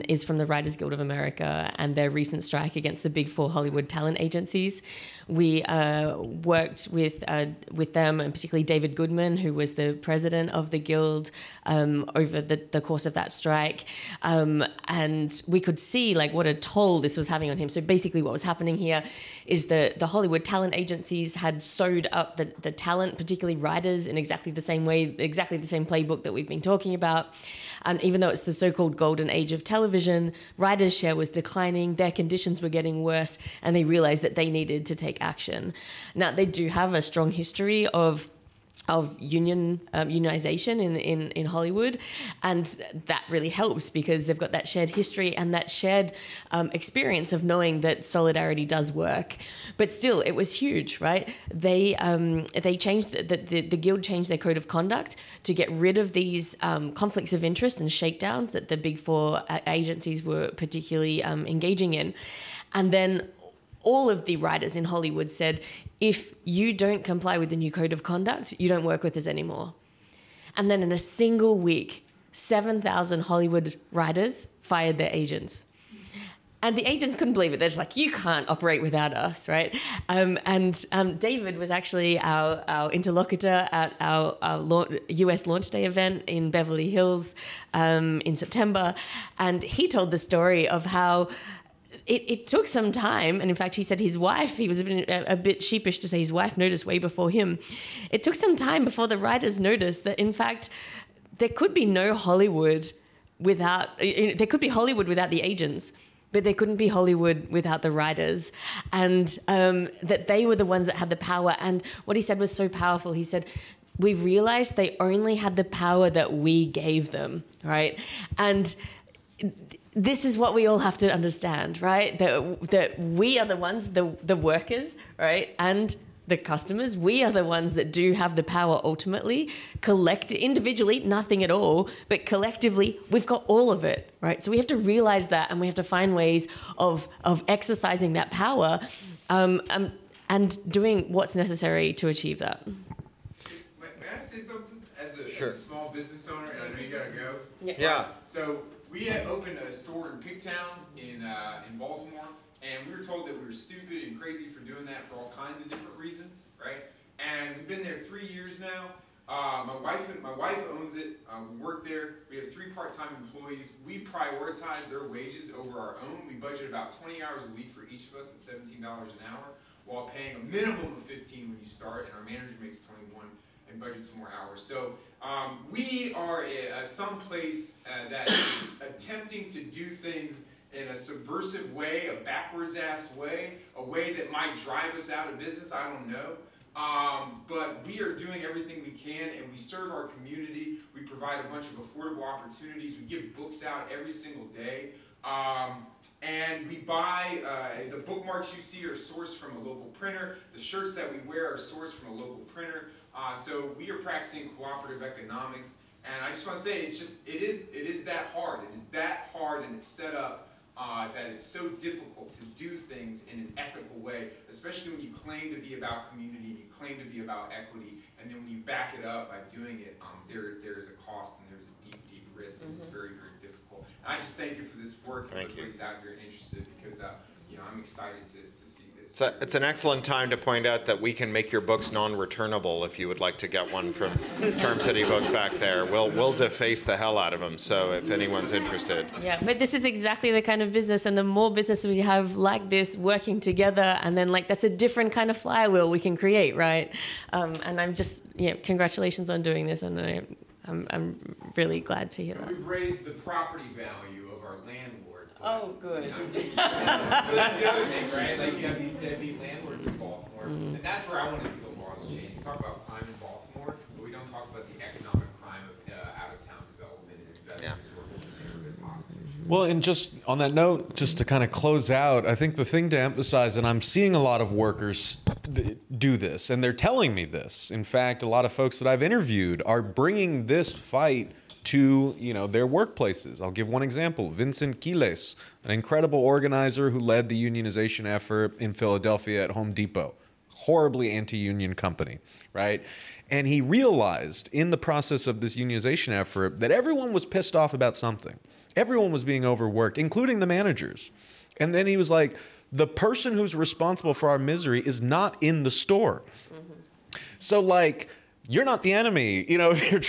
Speaker 4: is from the Writers Guild of America and their recent strike against the big four Hollywood talent agencies. We worked with them, and particularly David Goodman, who was the president of the guild, over the course of that strike. And we could see like what a toll this was having on him. So basically what was happening here is the Hollywood talent agencies had sewed up the talent, particularly writers, in exactly the same way, exactly the same playbook that we've been talking about. And even though it's the so-called golden age of television, writers' share was declining, their conditions were getting worse, and they realized that they needed to take action. Now, they do have a strong history of unionization in Hollywood, and that really helps because they've got that shared history and that shared experience of knowing that solidarity does work. But still, it was huge, right? They changed the guild changed their code of conduct to get rid of these conflicts of interest and shakedowns that the big four agencies were particularly engaging in, and then all of the writers in Hollywood said, if you don't comply with the new code of conduct, you don't work with us anymore. And then in a single week, 7,000 Hollywood writers fired their agents. And the agents couldn't believe it. They're just like, you can't operate without us, right? David was actually our interlocutor at our US launch day event in Beverly Hills in September. And he told the story of how it took some time, and in fact, he said his wife, he was a bit sheepish to say his wife noticed way before him. It took some time before the writers noticed that, in fact, there could be no Hollywood without the agents, but there couldn't be Hollywood without the writers, and that they were the ones that had the power. And what he said was so powerful. He said, we realized they only had the power that we gave them, right? And this is what we all have to understand, right? That we are the ones, the workers, right? And the customers, we are the ones that do have the power ultimately. Individually, nothing at all, but collectively, we've got all of it, right? So we have to realize that, and we have to find ways of exercising that power and doing what's necessary to achieve that.
Speaker 6: May I say something? As a small business owner, and I know you gotta go.
Speaker 3: Yeah.
Speaker 6: So we had opened a store in Pigtown in Baltimore, and we were told that we were stupid and crazy for doing that for all kinds of different reasons, right? And we've been there 3 years now. My wife owns it. We work there. We have 3 part-time employees. We prioritize their wages over our own. We budget about 20 hours a week for each of us at $17 an hour, while paying a minimum of 15 when you start, and our manager makes 21 and budgets more hours. So we are some place that is attempting to do things in a subversive way, a backwards-ass way, a way that might drive us out of business, I don't know. But we are doing everything we can, and we serve our community. We provide a bunch of affordable opportunities. We give books out every single day. And we buy, the bookmarks you see are sourced from a local printer. The shirts that we wear are sourced from a local printer. So we are practicing cooperative economics. And I just want to say, it is that hard. It is that hard, and it's set up that it's so difficult to do things in an ethical way, especially when you claim to be about community and you claim to be about equity, and then when you back it up by doing it, there's a cost and there's a deep, deep
Speaker 9: risk, and it's very, very difficult. And I just thank you for this work.
Speaker 3: Thank you.
Speaker 9: Everybody's out here interested because I'm excited to see this.
Speaker 3: So it's an excellent time to point out that we can make your books non-returnable if you would like to get one from Charm City Books back there. We'll deface the hell out of them, so if anyone's interested.
Speaker 4: Yeah, but this is exactly the kind of business, and the more businesses we have like this working together, and then that's a different kind of flywheel we can create, right? And I'm just, congratulations on doing this, and I'm really glad to hear that.
Speaker 9: We've raised the property value of our landlord.
Speaker 4: Oh, good.
Speaker 9: So that's the other thing, right? Like you have these deadbeat landlords in Baltimore, and that's where I want to see the laws change. We talk about crime in Baltimore, but we don't talk about the economic crime of out-of-town development and investors who are holding neighborhoods hostage.
Speaker 2: Well, and just on that note, just to kind of close out, I think the thing to emphasize, and I'm seeing a lot of workers do this, and they're telling me this. In fact, a lot of folks that I've interviewed are bringing this fight to their workplaces. I'll give one example. Vincent Quiles, an incredible organizer who led the unionization effort in Philadelphia at Home Depot. Horribly anti-union company, right? And he realized in the process of this unionization effort that everyone was pissed off about something. Everyone was being overworked, including the managers. And then he was like, the person who's responsible for our misery is not in the store. So you're not the enemy. If you're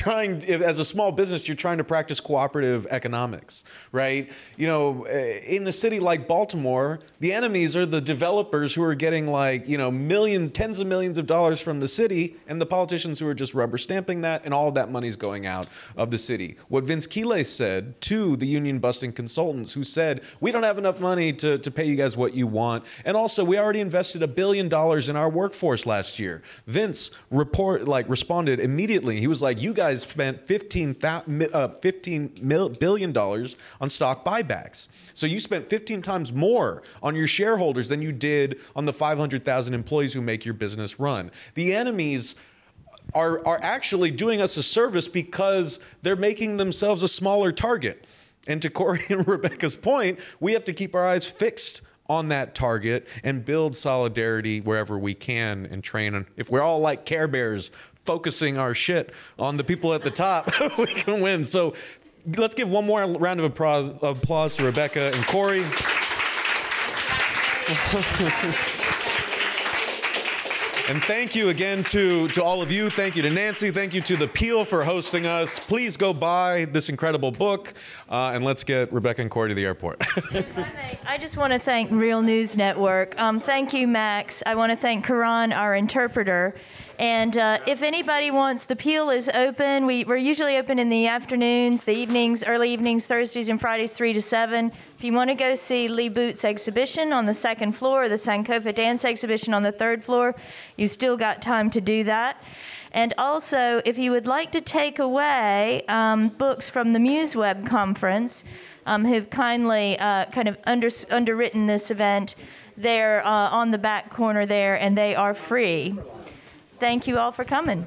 Speaker 2: as a small business, you're trying to practice cooperative economics, right? In a city like Baltimore, the enemies are the developers who are getting tens of millions of dollars from the city, and the politicians who are just rubber stamping that, and all of that money's going out of the city. What Vince Quiles said to the union busting consultants who said, we don't have enough money to pay you guys what you want. And also, we already invested $1 billion in our workforce last year. Vince responded immediately. He was like, you guys spent $15 billion on stock buybacks. So you spent 15 times more on your shareholders than you did on the 500,000 employees who make your business run. The enemies are actually doing us a service because they're making themselves a smaller target. And to Cory and Rebecca's point, we have to keep our eyes fixed on that target and build solidarity wherever we can and train. If we're all like Care Bears, focusing our shit on the people at the top, we can win. So let's give one more round of applause to Rebecca and Cory. And thank you again to all of you. Thank you to Nancy. Thank you to the Peale for hosting us. Please go buy this incredible book, and let's get Rebecca and Cory to the airport.
Speaker 1: I just want to thank Real News Network. Thank you, Max. I want to thank Karan, our interpreter. And if anybody wants, the Peale is open. We're usually open in the afternoons, the evenings, early evenings, Thursdays and Fridays, 3 to 7. If you want to go see Lee Booth's exhibition on the second floor, or the Sankofa dance exhibition on the third floor, you still got time to do that. And also, if you would like to take away books from the MuseWeb conference, who've kindly kind of underwritten this event, they're on the back corner there, and they are free. Thank you all for coming.